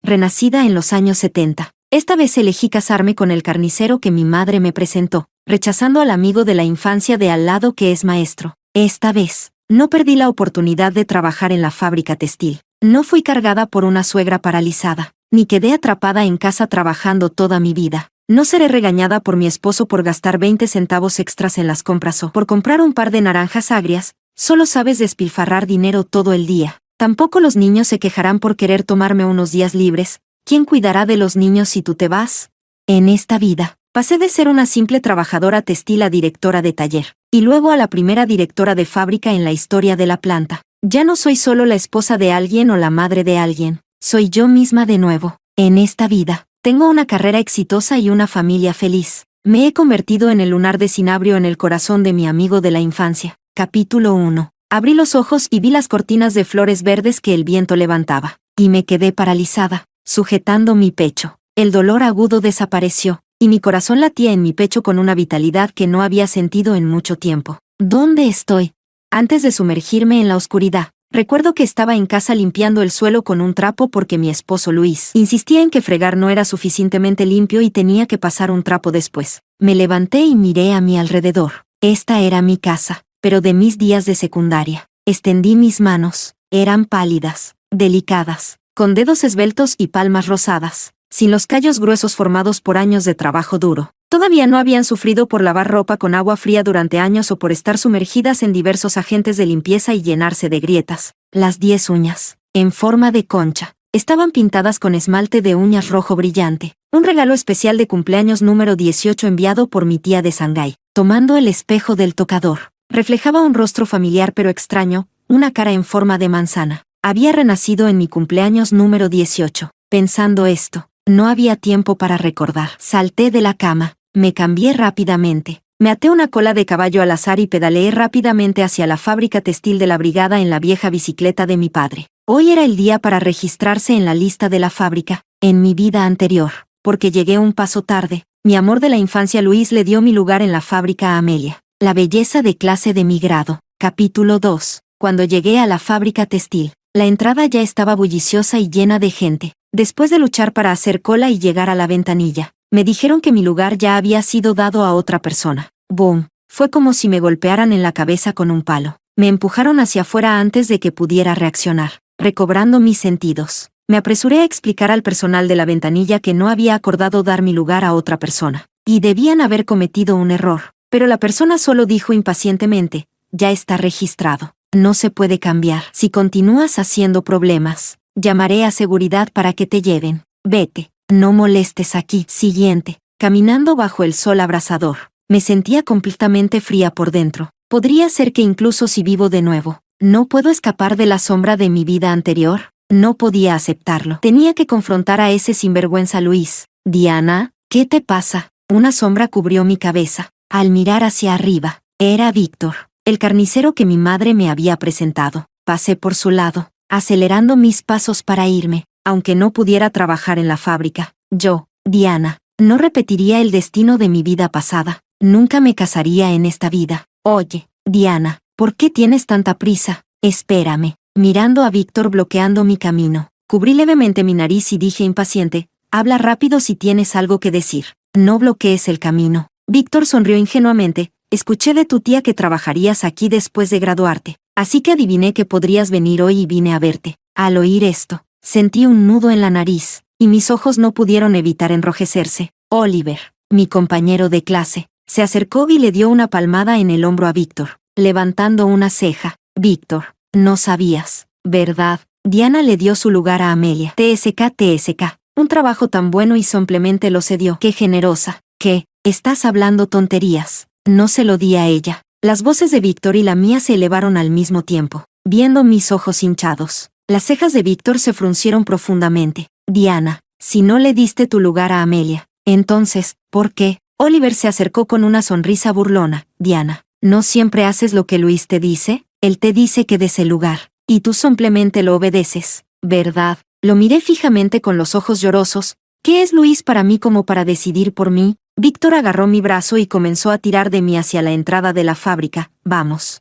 renacida en los años 70. Esta vez elegí casarme con el carnicero que mi madre me presentó, rechazando al amigo de la infancia de al lado que es maestro. Esta vez, no perdí la oportunidad de trabajar en la fábrica textil. No fui cargada por una suegra paralizada, ni quedé atrapada en casa trabajando toda mi vida. No seré regañada por mi esposo por gastar 20 centavos extras en las compras o por comprar un par de naranjas agrias. Solo sabes despilfarrar dinero todo el día. Tampoco los niños se quejarán por querer tomarme unos días libres. ¿Quién cuidará de los niños si tú te vas? En esta vida, pasé de ser una simple trabajadora textil a directora de taller, y luego a la primera directora de fábrica en la historia de la planta. Ya no soy solo la esposa de alguien o la madre de alguien, soy yo misma de nuevo. En esta vida, tengo una carrera exitosa y una familia feliz. Me he convertido en el lunar de cinabrio en el corazón de mi amigo de la infancia. Capítulo 1. Abrí los ojos y vi las cortinas de flores verdes que el viento levantaba, y me quedé paralizada, sujetando mi pecho. El dolor agudo desapareció, y mi corazón latía en mi pecho con una vitalidad que no había sentido en mucho tiempo. ¿Dónde estoy? Antes de sumergirme en la oscuridad, recuerdo que estaba en casa limpiando el suelo con un trapo porque mi esposo Luis insistía en que fregar no era suficientemente limpio y tenía que pasar un trapo después. Me levanté y miré a mi alrededor. Esta era mi casa, pero de mis días de secundaria. Extendí mis manos. Eran pálidas, delicadas, con dedos esbeltos y palmas rosadas, sin los callos gruesos formados por años de trabajo duro. Todavía no habían sufrido por lavar ropa con agua fría durante años o por estar sumergidas en diversos agentes de limpieza y llenarse de grietas. Las 10 uñas, en forma de concha, estaban pintadas con esmalte de uñas rojo brillante, un regalo especial de cumpleaños número 18 enviado por mi tía de Shanghái. Tomando el espejo del tocador, reflejaba un rostro familiar pero extraño, una cara en forma de manzana. Había renacido en mi cumpleaños número 18. Pensando esto, no había tiempo para recordar. Salté de la cama, me cambié rápidamente. Me até una cola de caballo al azar y pedaleé rápidamente hacia la fábrica textil de la brigada en la vieja bicicleta de mi padre. Hoy era el día para registrarse en la lista de la fábrica. En mi vida anterior, porque llegué un paso tarde, mi amor de la infancia Luis le dio mi lugar en la fábrica a Amelia, la belleza de clase de mi grado. Capítulo 2. Cuando llegué a la fábrica textil, la entrada ya estaba bulliciosa y llena de gente. Después de luchar para hacer cola y llegar a la ventanilla, me dijeron que mi lugar ya había sido dado a otra persona. ¡Boom! Fue como si me golpearan en la cabeza con un palo. Me empujaron hacia afuera antes de que pudiera reaccionar. Recobrando mis sentidos, me apresuré a explicar al personal de la ventanilla que no había acordado dar mi lugar a otra persona, y debían haber cometido un error. Pero la persona solo dijo impacientemente, ya está registrado. No se puede cambiar. Si continúas haciendo problemas, llamaré a seguridad para que te lleven. Vete. No molestes aquí. Siguiente. Caminando bajo el sol abrasador, me sentía completamente fría por dentro. Podría ser que incluso si vivo de nuevo, no puedo escapar de la sombra de mi vida anterior. No podía aceptarlo. Tenía que confrontar a ese sinvergüenza Luis. Diana, ¿qué te pasa? Una sombra cubrió mi cabeza. Al mirar hacia arriba, era Víctor, el carnicero que mi madre me había presentado. Pasé por su lado, acelerando mis pasos para irme, aunque no pudiera trabajar en la fábrica. Yo, Diana, no repetiría el destino de mi vida pasada. Nunca me casaría en esta vida. Oye, Diana, ¿por qué tienes tanta prisa? Espérame. Mirando a Víctor bloqueando mi camino, cubrí levemente mi nariz y dije impaciente, habla rápido si tienes algo que decir. No bloquees el camino. Víctor sonrió ingenuamente. Escuché de tu tía que trabajarías aquí después de graduarte, así que adiviné que podrías venir hoy y vine a verte. Al oír esto, sentí un nudo en la nariz, y mis ojos no pudieron evitar enrojecerse. Oliver, mi compañero de clase, se acercó y le dio una palmada en el hombro a Víctor, levantando una ceja. Víctor, no sabías, ¿verdad? Diana le dio su lugar a Amelia. TSK. Un trabajo tan bueno y simplemente lo cedió. Qué generosa. ¿Qué? Estás hablando tonterías. No se lo di a ella. Las voces de Víctor y la mía se elevaron al mismo tiempo, viendo mis ojos hinchados. Las cejas de Víctor se fruncieron profundamente. Diana, si no le diste tu lugar a Amelia, entonces, ¿por qué? Oliver se acercó con una sonrisa burlona. Diana, ¿no siempre haces lo que Luis te dice? Él te dice que des el lugar, y tú simplemente lo obedeces, ¿verdad? Lo miré fijamente con los ojos llorosos. ¿Qué es Luis para mí como para decidir por mí? Víctor agarró mi brazo y comenzó a tirar de mí hacia la entrada de la fábrica. Vamos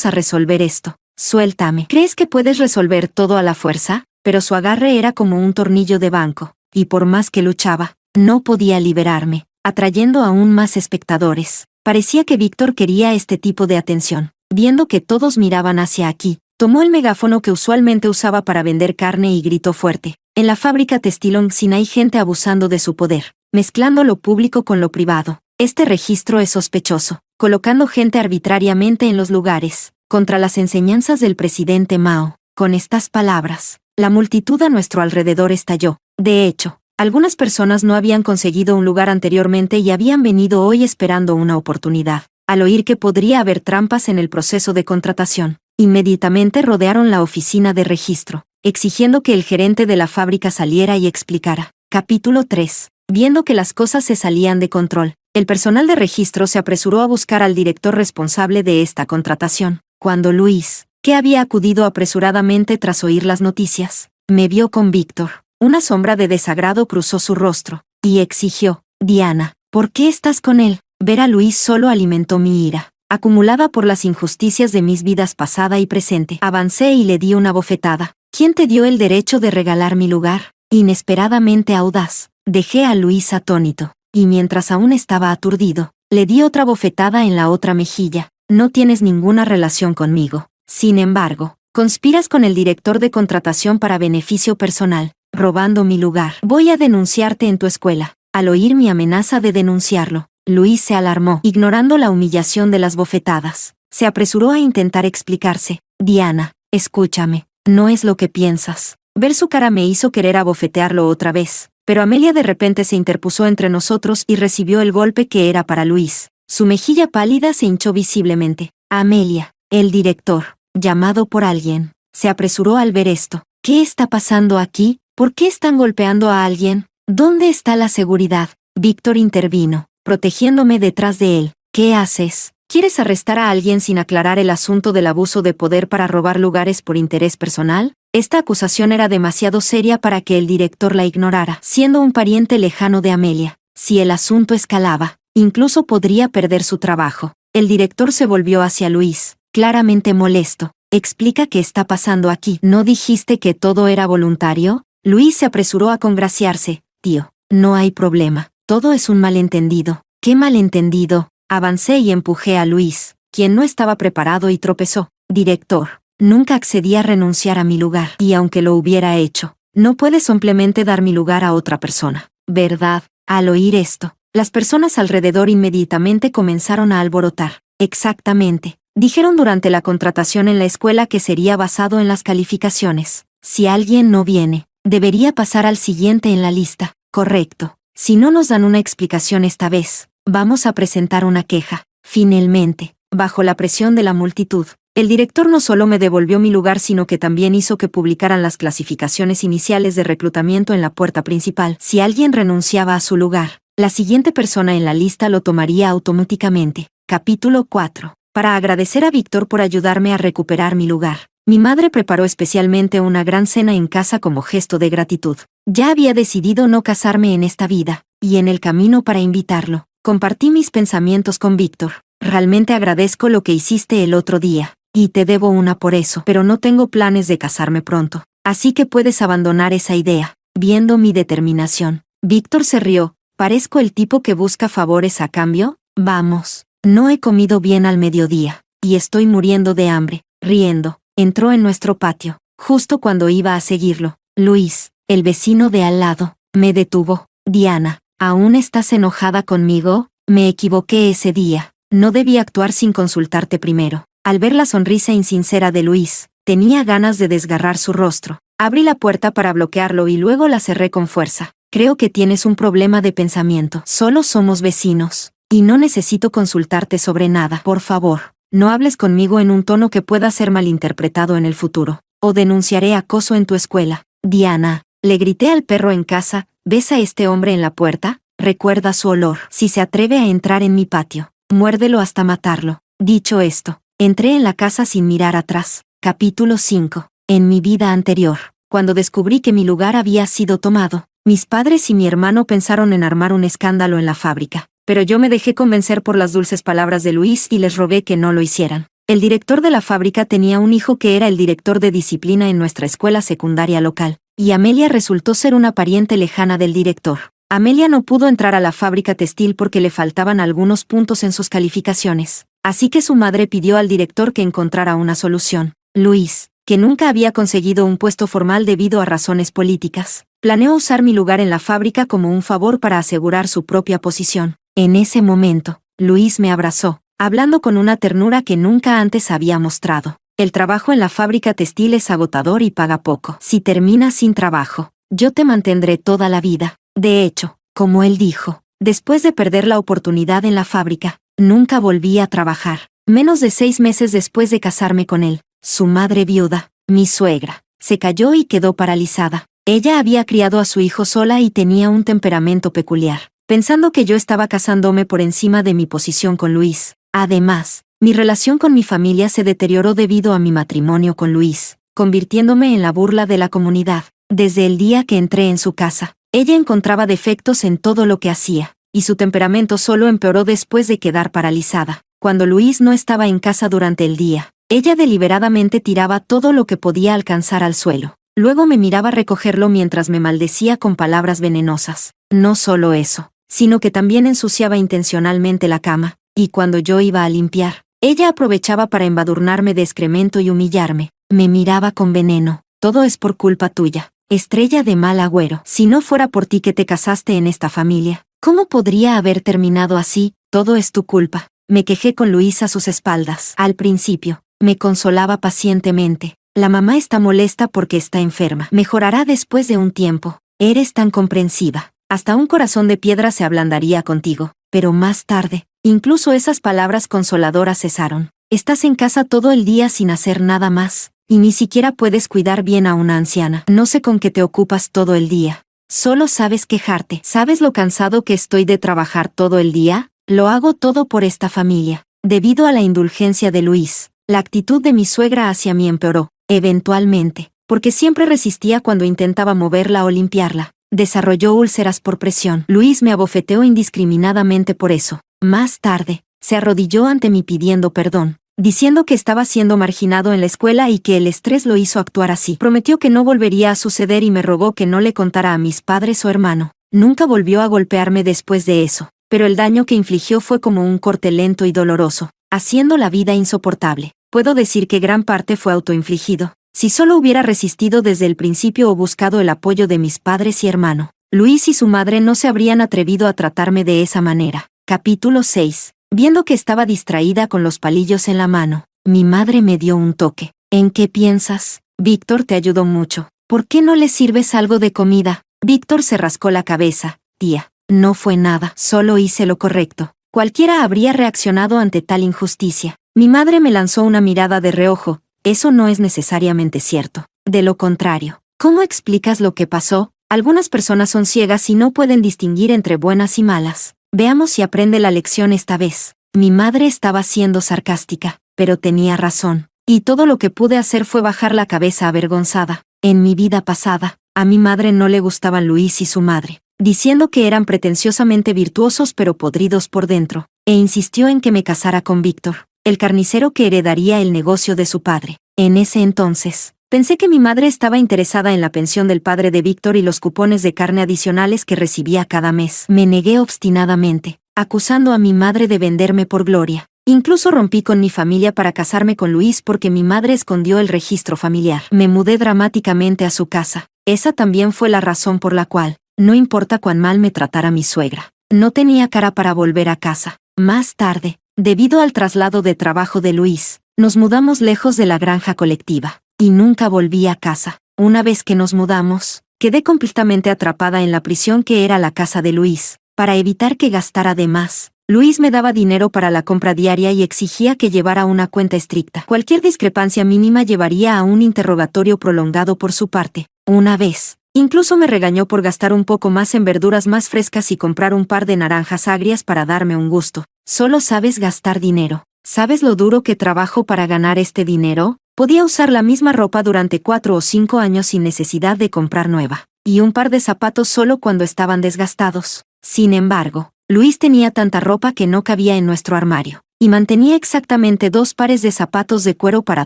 a resolver esto. Suéltame. ¿Crees que puedes resolver todo a la fuerza? pero su agarre era como un tornillo de banco, y por más que luchaba, no podía liberarme, atrayendo aún más espectadores. Parecía que Víctor quería este tipo de atención. Viendo que todos miraban hacia aquí, tomó el megáfono que usualmente usaba para vender carne y gritó fuerte: en la fábrica Testilong hay gente abusando de su poder, mezclando lo público con lo privado. Este registro es sospechoso, colocando gente arbitrariamente en los lugares, contra las enseñanzas del presidente Mao. Con estas palabras, la multitud a nuestro alrededor estalló. De hecho, algunas personas no habían conseguido un lugar anteriormente y habían venido hoy esperando una oportunidad. Al oír que podría haber trampas en el proceso de contratación, inmediatamente rodearon la oficina de registro, exigiendo que el gerente de la fábrica saliera y explicara. Capítulo 3. Viendo que las cosas se salían de control, el personal de registro se apresuró a buscar al director responsable de esta contratación. Cuando Luis, que había acudido apresuradamente tras oír las noticias, me vio con Víctor, una sombra de desagrado cruzó su rostro, y exigió: Diana, ¿por qué estás con él? Ver a Luis solo alimentó mi ira, acumulada por las injusticias de mis vidas pasada y presente. Avancé y le di una bofetada. ¿Quién te dio el derecho de regalar mi lugar? Inesperadamente audaz, dejé a Luis atónito, y mientras aún estaba aturdido, le di otra bofetada en la otra mejilla. No tienes ninguna relación conmigo. Sin embargo, conspiras con el director de contratación para beneficio personal, robando mi lugar. Voy a denunciarte en tu escuela. Al oír mi amenaza de denunciarlo, Luis se alarmó, ignorando la humillación de las bofetadas. Se apresuró a intentar explicarse. Diana, escúchame, no es lo que piensas. Ver su cara me hizo querer abofetearlo otra vez, pero Amelia de repente se interpuso entre nosotros y recibió el golpe que era para Luis. Su mejilla pálida se hinchó visiblemente. Amelia, el director, llamado por alguien, se apresuró al ver esto. ¿Qué está pasando aquí? ¿Por qué están golpeando a alguien? ¿Dónde está la seguridad? Víctor intervino, protegiéndome detrás de él. ¿Qué haces? ¿Quieres arrestar a alguien sin aclarar el asunto del abuso de poder para robar lugares por interés personal? Esta acusación era demasiado seria para que el director la ignorara, siendo un pariente lejano de Amelia. Si el asunto escalaba, incluso podría perder su trabajo. El director se volvió hacia Luis, claramente molesto. Explica qué está pasando aquí. ¿No dijiste que todo era voluntario? Luis se apresuró a congraciarse. Tío, no hay problema. Todo es un malentendido. ¿Qué malentendido? Avancé y empujé a Luis, quien no estaba preparado y tropezó. Director, nunca accedí a renunciar a mi lugar. Y aunque lo hubiera hecho, no puedes simplemente dar mi lugar a otra persona, ¿verdad? Al oír esto, las personas alrededor inmediatamente comenzaron a alborotar. Exactamente. Dijeron durante la contratación en la escuela que sería basado en las calificaciones. Si alguien no viene, debería pasar al siguiente en la lista. Correcto. Si no nos dan una explicación esta vez, vamos a presentar una queja. Finalmente, bajo la presión de la multitud, el director no solo me devolvió mi lugar sino que también hizo que publicaran las clasificaciones iniciales de reclutamiento en la puerta principal. Si alguien renunciaba a su lugar, la siguiente persona en la lista lo tomaría automáticamente. Capítulo 4. Para agradecer a Víctor por ayudarme a recuperar mi lugar, mi madre preparó especialmente una gran cena en casa como gesto de gratitud. Ya había decidido no casarme en esta vida, y en el camino para invitarlo, compartí mis pensamientos con Víctor. Realmente agradezco lo que hiciste el otro día, y te debo una por eso, pero no tengo planes de casarme pronto, así que puedes abandonar esa idea. Viendo mi determinación, Víctor se rió. ¿Parezco el tipo que busca favores a cambio? Vamos, no he comido bien al mediodía, y estoy muriendo de hambre. Riendo, entró en nuestro patio, justo cuando iba a seguirlo. Luis, el vecino de al lado, me detuvo. Diana, ¿aún estás enojada conmigo? Me equivoqué ese día. No debí actuar sin consultarte primero. Al ver la sonrisa insincera de Luis, tenía ganas de desgarrar su rostro. Abrí la puerta para bloquearlo y luego la cerré con fuerza. Creo que tienes un problema de pensamiento. Solo somos vecinos, y no necesito consultarte sobre nada. Por favor, no hables conmigo en un tono que pueda ser malinterpretado en el futuro, o denunciaré acoso en tu escuela. Diana, le grité al perro en casa, ¿ves a este hombre en la puerta? Recuerda su olor. Si se atreve a entrar en mi patio, muérdelo hasta matarlo. Dicho esto, entré en la casa sin mirar atrás. Capítulo 5. En mi vida anterior, cuando descubrí que mi lugar había sido tomado, mis padres y mi hermano pensaron en armar un escándalo en la fábrica, pero yo me dejé convencer por las dulces palabras de Luis y les rogué que no lo hicieran. El director de la fábrica tenía un hijo que era el director de disciplina en nuestra escuela secundaria local, y Amelia resultó ser una pariente lejana del director. Amelia no pudo entrar a la fábrica textil porque le faltaban algunos puntos en sus calificaciones, así que su madre pidió al director que encontrara una solución. Luis, que nunca había conseguido un puesto formal debido a razones políticas, planeó usar mi lugar en la fábrica como un favor para asegurar su propia posición. En ese momento, Luis me abrazó, hablando con una ternura que nunca antes había mostrado. El trabajo en la fábrica textil es agotador y paga poco. Si terminas sin trabajo, yo te mantendré toda la vida. De hecho, como él dijo, después de perder la oportunidad en la fábrica, nunca volví a trabajar. Menos de 6 meses después de casarme con él, su madre viuda, mi suegra, se cayó y quedó paralizada. Ella había criado a su hijo sola y tenía un temperamento peculiar, pensando que yo estaba casándome por encima de mi posición con Luis. Además, mi relación con mi familia se deterioró debido a mi matrimonio con Luis, convirtiéndome en la burla de la comunidad. Desde el día que entré en su casa, ella encontraba defectos en todo lo que hacía, y su temperamento solo empeoró después de quedar paralizada. Cuando Luis no estaba en casa durante el día, ella deliberadamente tiraba todo lo que podía alcanzar al suelo. Luego me miraba recogerlo mientras me maldecía con palabras venenosas. No solo eso, sino que también ensuciaba intencionalmente la cama, y cuando yo iba a limpiar, ella aprovechaba para embadurnarme de excremento y humillarme. Me miraba con veneno. Todo es por culpa tuya, estrella de mal agüero. Si no fuera por ti que te casaste en esta familia, ¿cómo podría haber terminado así? Todo es tu culpa. Me quejé con Luis a sus espaldas. Al principio, me consolaba pacientemente. La mamá está molesta porque está enferma. Mejorará después de un tiempo. Eres tan comprensiva. Hasta un corazón de piedra se ablandaría contigo. Pero más tarde, incluso esas palabras consoladoras cesaron. Estás en casa todo el día sin hacer nada más, y ni siquiera puedes cuidar bien a una anciana. No sé con qué te ocupas todo el día. Solo sabes quejarte. ¿Sabes lo cansado que estoy de trabajar todo el día? Lo hago todo por esta familia. Debido a la indulgencia de Luis, la actitud de mi suegra hacia mí empeoró, eventualmente, porque siempre resistía cuando intentaba moverla o limpiarla. Desarrolló úlceras por presión. Luis me abofeteó indiscriminadamente por eso. Más tarde, se arrodilló ante mí pidiendo perdón, diciendo que estaba siendo marginado en la escuela y que el estrés lo hizo actuar así. Prometió que no volvería a suceder y me rogó que no le contara a mis padres o hermano. Nunca volvió a golpearme después de eso, pero el daño que infligió fue como un corte lento y doloroso, haciendo la vida insoportable. Puedo decir que gran parte fue autoinfligido. Si solo hubiera resistido desde el principio o buscado el apoyo de mis padres y hermano, Luis y su madre no se habrían atrevido a tratarme de esa manera. Capítulo 6. Viendo que estaba distraída con los palillos en la mano, mi madre me dio un toque. ¿En qué piensas? Víctor te ayudó mucho. ¿Por qué no le sirves algo de comida? Víctor se rascó la cabeza. Tía, no fue nada, solo hice lo correcto. Cualquiera habría reaccionado ante tal injusticia. Mi madre me lanzó una mirada de reojo. Eso no es necesariamente cierto. De lo contrario, ¿cómo explicas lo que pasó? Algunas personas son ciegas y no pueden distinguir entre buenas y malas. Veamos si aprende la lección esta vez. Mi madre estaba siendo sarcástica, pero tenía razón. Y todo lo que pude hacer fue bajar la cabeza avergonzada. En mi vida pasada, a mi madre no le gustaban Luis y su madre, diciendo que eran pretenciosamente virtuosos pero podridos por dentro, e insistió en que me casara con Víctor, el carnicero que heredaría el negocio de su padre. En ese entonces, pensé que mi madre estaba interesada en la pensión del padre de Víctor y los cupones de carne adicionales que recibía cada mes. Me negué obstinadamente, acusando a mi madre de venderme por gloria. Incluso rompí con mi familia para casarme con Luis porque mi madre escondió el registro familiar. Me mudé dramáticamente a su casa. Esa también fue la razón por la cual, no importa cuán mal me tratara mi suegra, no tenía cara para volver a casa. Más tarde, debido al traslado de trabajo de Luis, nos mudamos lejos de la granja colectiva, y nunca volví a casa. Una vez que nos mudamos, quedé completamente atrapada en la prisión que era la casa de Luis. Para evitar que gastara de más, Luis me daba dinero para la compra diaria y exigía que llevara una cuenta estricta. Cualquier discrepancia mínima llevaría a un interrogatorio prolongado por su parte. Una vez, incluso me regañó por gastar un poco más en verduras más frescas y comprar un par de naranjas agrias para darme un gusto. Solo sabes gastar dinero. ¿Sabes lo duro que trabajo para ganar este dinero? Podía usar la misma ropa durante 4 o 5 años sin necesidad de comprar nueva, y un par de zapatos solo cuando estaban desgastados. Sin embargo, Luis tenía tanta ropa que no cabía en nuestro armario, y mantenía exactamente 2 pares de zapatos de cuero para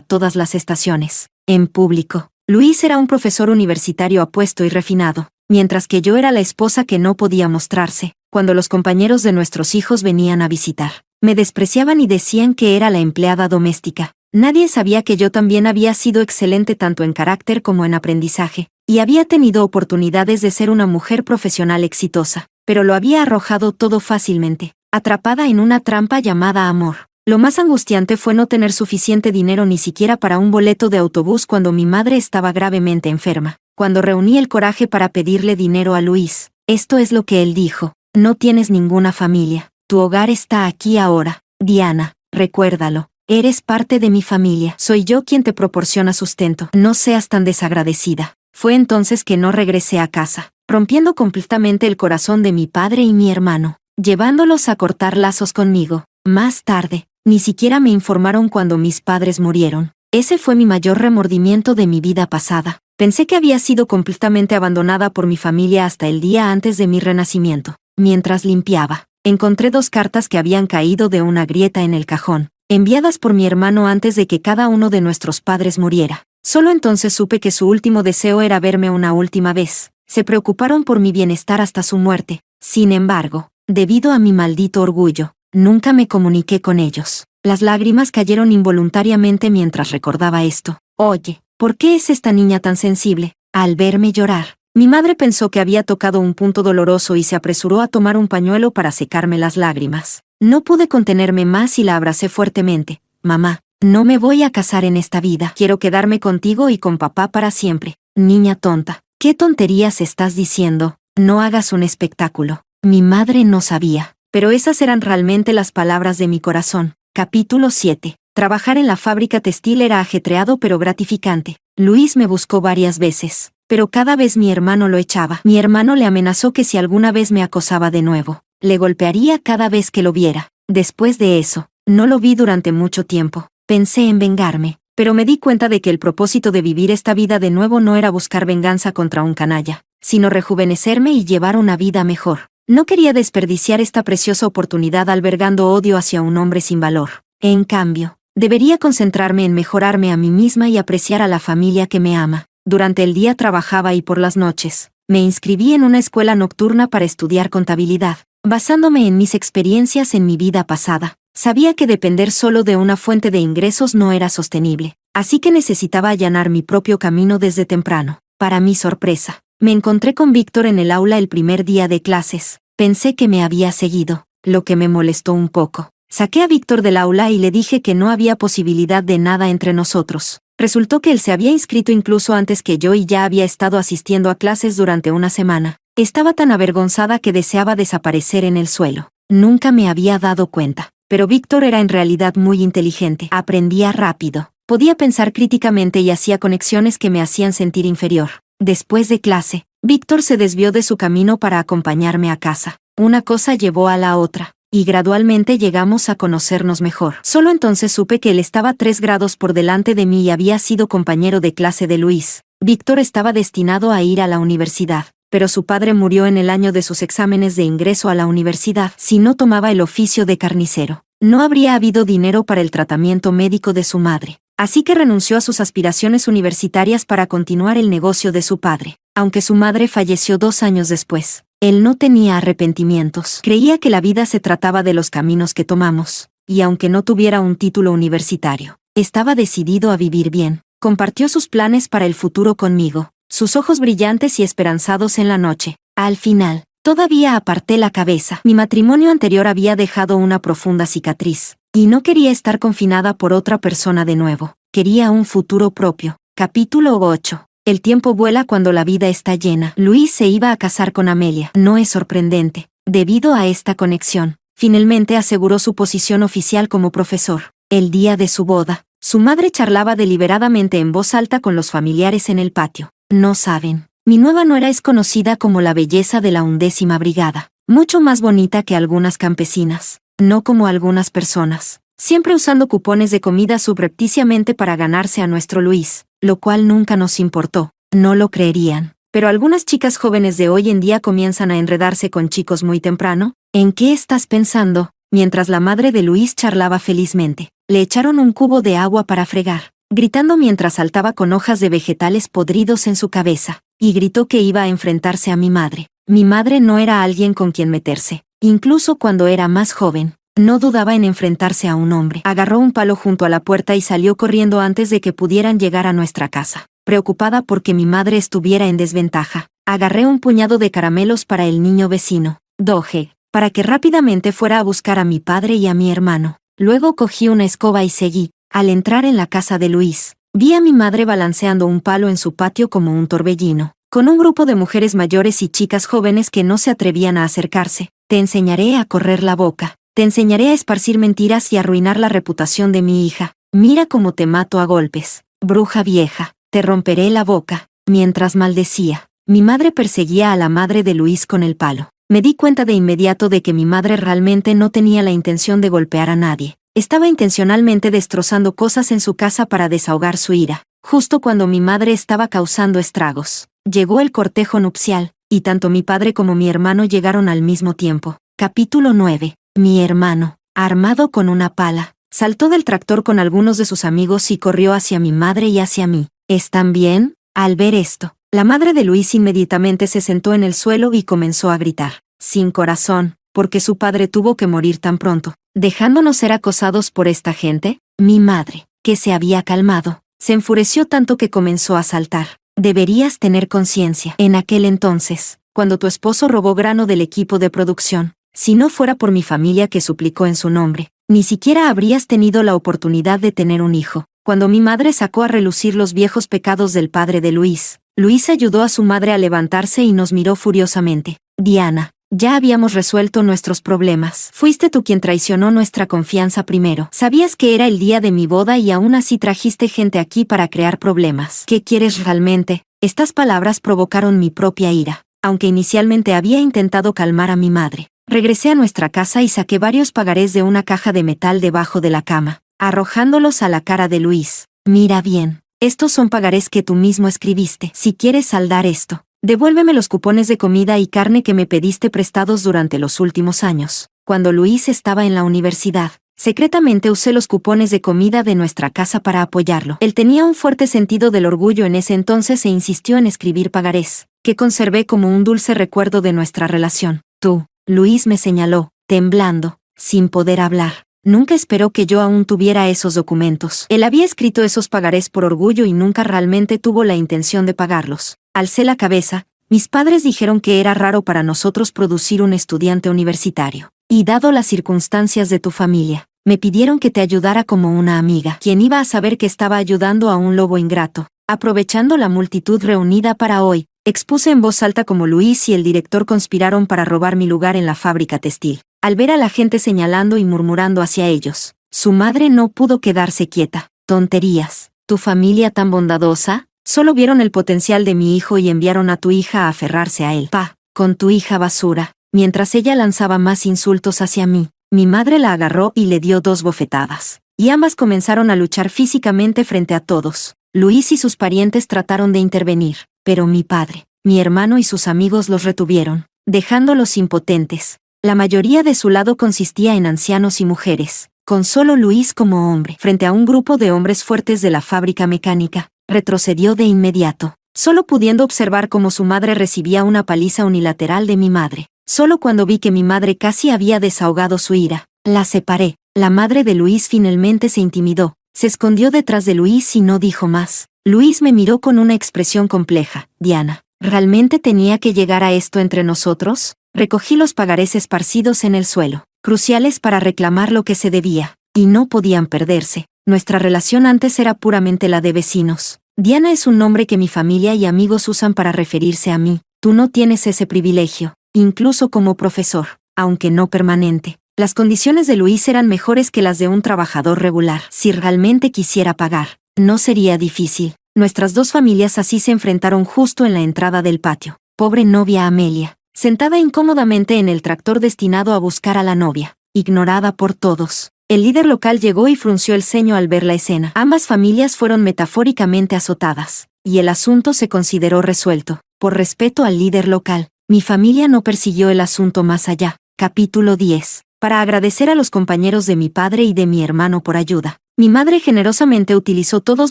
todas las estaciones. En público, Luis era un profesor universitario apuesto y refinado, mientras que yo era la esposa que no podía mostrarse. Cuando los compañeros de nuestros hijos venían a visitar, me despreciaban y decían que era la empleada doméstica. Nadie sabía que yo también había sido excelente tanto en carácter como en aprendizaje, y había tenido oportunidades de ser una mujer profesional exitosa, pero lo había arrojado todo fácilmente, atrapada en una trampa llamada amor. Lo más angustiante fue no tener suficiente dinero ni siquiera para un boleto de autobús cuando mi madre estaba gravemente enferma. Cuando reuní el coraje para pedirle dinero a Luis, esto es lo que él dijo: no tienes ninguna familia, tu hogar está aquí ahora. Diana, recuérdalo. Eres parte de mi familia. Soy yo quien te proporciona sustento. No seas tan desagradecida. Fue entonces que no regresé a casa, rompiendo completamente el corazón de mi padre y mi hermano, llevándolos a cortar lazos conmigo. Más tarde, ni siquiera me informaron cuando mis padres murieron. Ese fue mi mayor remordimiento de mi vida pasada. Pensé que había sido completamente abandonada por mi familia hasta el día antes de mi renacimiento. Mientras limpiaba, encontré 2 cartas que habían caído de una grieta en el cajón, enviadas por mi hermano antes de que cada uno de nuestros padres muriera. Solo entonces supe que su último deseo era verme una última vez. Se preocuparon por mi bienestar hasta su muerte. Sin embargo, debido a mi maldito orgullo, nunca me comuniqué con ellos. Las lágrimas cayeron involuntariamente mientras recordaba esto. Oye, ¿por qué es esta niña tan sensible? Al verme llorar, mi madre pensó que había tocado un punto doloroso y se apresuró a tomar un pañuelo para secarme las lágrimas. No pude contenerme más y la abracé fuertemente. Mamá, no me voy a casar en esta vida. Quiero quedarme contigo y con papá para siempre. Niña tonta, ¿qué tonterías estás diciendo? No hagas un espectáculo. Mi madre no sabía, pero esas eran realmente las palabras de mi corazón. Capítulo 7. Trabajar en la fábrica textil era ajetreado pero gratificante. Luis me buscó varias veces, pero cada vez mi hermano lo echaba. Mi hermano le amenazó que si alguna vez me acosaba de nuevo, le golpearía cada vez que lo viera. Después de eso, no lo vi durante mucho tiempo. Pensé en vengarme, pero me di cuenta de que el propósito de vivir esta vida de nuevo no era buscar venganza contra un canalla, sino rejuvenecerme y llevar una vida mejor. No quería desperdiciar esta preciosa oportunidad albergando odio hacia un hombre sin valor. En cambio, debería concentrarme en mejorarme a mí misma y apreciar a la familia que me ama. Durante el día trabajaba y por las noches, me inscribí en una escuela nocturna para estudiar contabilidad. Basándome en mis experiencias en mi vida pasada, sabía que depender solo de una fuente de ingresos no era sostenible, así que necesitaba allanar mi propio camino desde temprano. Para mi sorpresa, me encontré con Víctor en el aula el primer día de clases. Pensé que me había seguido, lo que me molestó un poco. Saqué a Víctor del aula y le dije que no había posibilidad de nada entre nosotros. Resultó que él se había inscrito incluso antes que yo y ya había estado asistiendo a clases durante una semana. Estaba tan avergonzada que deseaba desaparecer en el suelo. Nunca me había dado cuenta, pero Víctor era en realidad muy inteligente. Aprendía rápido, podía pensar críticamente y hacía conexiones que me hacían sentir inferior. Después de clase, Víctor se desvió de su camino para acompañarme a casa. Una cosa llevó a la otra, y gradualmente llegamos a conocernos mejor. Solo entonces supe que él estaba 3 grados por delante de mí y había sido compañero de clase de Luis. Víctor estaba destinado a ir a la universidad, pero su padre murió en el año de sus exámenes de ingreso a la universidad. Si no tomaba el oficio de carnicero, no habría habido dinero para el tratamiento médico de su madre. Así que renunció a sus aspiraciones universitarias para continuar el negocio de su padre. Aunque su madre falleció 2 años después, él no tenía arrepentimientos. Creía que la vida se trataba de los caminos que tomamos, y aunque no tuviera un título universitario, estaba decidido a vivir bien. Compartió sus planes para el futuro conmigo, sus ojos brillantes y esperanzados en la noche. Al final, todavía aparté la cabeza. Mi matrimonio anterior había dejado una profunda cicatriz, y no quería estar confinada por otra persona de nuevo. Quería un futuro propio. Capítulo 8. El tiempo vuela cuando la vida está llena. Luis se iba a casar con Amelia. No es sorprendente. Debido a esta conexión, finalmente aseguró su posición oficial como profesor. El día de su boda, su madre charlaba deliberadamente en voz alta con los familiares en el patio. No saben, mi nueva nuera es conocida como la belleza de la 11ª Brigada, mucho más bonita que algunas campesinas, no como algunas personas, siempre usando cupones de comida subrepticiamente para ganarse a nuestro Luis, lo cual nunca nos importó. No lo creerían, pero algunas chicas jóvenes de hoy en día comienzan a enredarse con chicos muy temprano. ¿En qué estás pensando? mientras la madre de Luis charlaba felizmente. Le echaron un cubo de agua para fregar, gritando mientras saltaba con hojas de vegetales podridos en su cabeza, y gritó que iba a enfrentarse a mi madre. Mi madre no era alguien con quien meterse. Incluso cuando era más joven, no dudaba en enfrentarse a un hombre. Agarró un palo junto a la puerta y salió corriendo antes de que pudieran llegar a nuestra casa. Preocupada porque mi madre estuviera en desventaja, agarré un puñado de caramelos para el niño vecino, Doge, para que rápidamente fuera a buscar a mi padre y a mi hermano. Luego cogí una escoba y seguí. Al entrar en la casa de Luis, vi a mi madre balanceando un palo en su patio como un torbellino, con un grupo de mujeres mayores y chicas jóvenes que no se atrevían a acercarse. Te enseñaré a correr la boca. Te enseñaré a esparcir mentiras y arruinar la reputación de mi hija. Mira cómo te mato a golpes, bruja vieja. Te romperé la boca. Mientras maldecía, mi madre perseguía a la madre de Luis con el palo. Me di cuenta de inmediato de que mi madre realmente no tenía la intención de golpear a nadie. Estaba intencionalmente destrozando cosas en su casa para desahogar su ira. Justo cuando mi madre estaba causando estragos, llegó el cortejo nupcial, y tanto mi padre como mi hermano llegaron al mismo tiempo. Capítulo 9. Mi hermano, armado con una pala, saltó del tractor con algunos de sus amigos y corrió hacia mi madre y hacia mí. ¿Están bien? Al ver esto, la madre de Luis inmediatamente se sentó en el suelo y comenzó a gritar, sin corazón, porque su padre tuvo que morir tan pronto, dejándonos ser acosados por esta gente. Mi madre, que se había calmado, se enfureció tanto que comenzó a saltar. Deberías tener conciencia. En aquel entonces, cuando tu esposo robó grano del equipo de producción, si no fuera por mi familia que suplicó en su nombre, ni siquiera habrías tenido la oportunidad de tener un hijo. Cuando mi madre sacó a relucir los viejos pecados del padre de Luis, Luis ayudó a su madre a levantarse y nos miró furiosamente. Diana, ya habíamos resuelto nuestros problemas. Fuiste tú quien traicionó nuestra confianza primero. Sabías que era el día de mi boda y aún así trajiste gente aquí para crear problemas. ¿Qué quieres realmente? Estas palabras provocaron mi propia ira. Aunque inicialmente había intentado calmar a mi madre, regresé a nuestra casa y saqué varios pagarés de una caja de metal debajo de la cama, arrojándolos a la cara de Luis. Mira bien, estos son pagarés que tú mismo escribiste. Si quieres saldar esto, devuélveme los cupones de comida y carne que me pediste prestados durante los últimos años. Cuando Luis estaba en la universidad, secretamente usé los cupones de comida de nuestra casa para apoyarlo. Él tenía un fuerte sentido del orgullo en ese entonces e insistió en escribir pagarés, que conservé como un dulce recuerdo de nuestra relación. Tú, Luis me señaló, temblando, sin poder hablar. Nunca esperó que yo aún tuviera esos documentos. Él había escrito esos pagarés por orgullo y nunca realmente tuvo la intención de pagarlos. Alcé la cabeza. Mis padres dijeron que era raro para nosotros producir un estudiante universitario. Y dado las circunstancias de tu familia, me pidieron que te ayudara como una amiga. ¿Quién iba a saber que estaba ayudando a un lobo ingrato? Aprovechando la multitud reunida para hoy, expuse en voz alta cómo Luis y el director conspiraron para robar mi lugar en la fábrica textil. Al ver a la gente señalando y murmurando hacia ellos, su madre no pudo quedarse quieta. Tonterías. ¿Tu familia tan bondadosa? Solo vieron el potencial de mi hijo y enviaron a tu hija a aferrarse a él. Con tu hija basura. Mientras ella lanzaba más insultos hacia mí, mi madre la agarró y le dio 2 bofetadas. Y ambas comenzaron a luchar físicamente frente a todos. Luis y sus parientes trataron de intervenir, pero mi padre, mi hermano y sus amigos los retuvieron, dejándolos impotentes. La mayoría de su lado consistía en ancianos y mujeres, con solo Luis como hombre. Frente a un grupo de hombres fuertes de la fábrica mecánica, retrocedió de inmediato, solo pudiendo observar cómo su madre recibía una paliza unilateral de mi madre. Solo cuando vi que mi madre casi había desahogado su ira, la separé. La madre de Luis finalmente se intimidó, se escondió detrás de Luis y no dijo más. Luis me miró con una expresión compleja. Diana, ¿realmente tenía que llegar a esto entre nosotros? Recogí los pagarés esparcidos en el suelo, cruciales para reclamar lo que se debía, y no podían perderse. Nuestra relación antes era puramente la de vecinos. Diana es un nombre que mi familia y amigos usan para referirse a mí. Tú no tienes ese privilegio, incluso como profesor, aunque no permanente. Las condiciones de Luis eran mejores que las de un trabajador regular. Si realmente quisiera pagar, no sería difícil. Nuestras 2 familias así se enfrentaron justo en la entrada del patio. Pobre novia Amelia, sentada incómodamente en el tractor destinado a buscar a la novia, ignorada por todos. El líder local llegó y frunció el ceño al ver la escena. Ambas familias fueron metafóricamente azotadas, y el asunto se consideró resuelto. Por respeto al líder local, mi familia no persiguió el asunto más allá. Capítulo 10. para agradecer a los compañeros de mi padre y de mi hermano por ayuda. Mi madre generosamente utilizó todos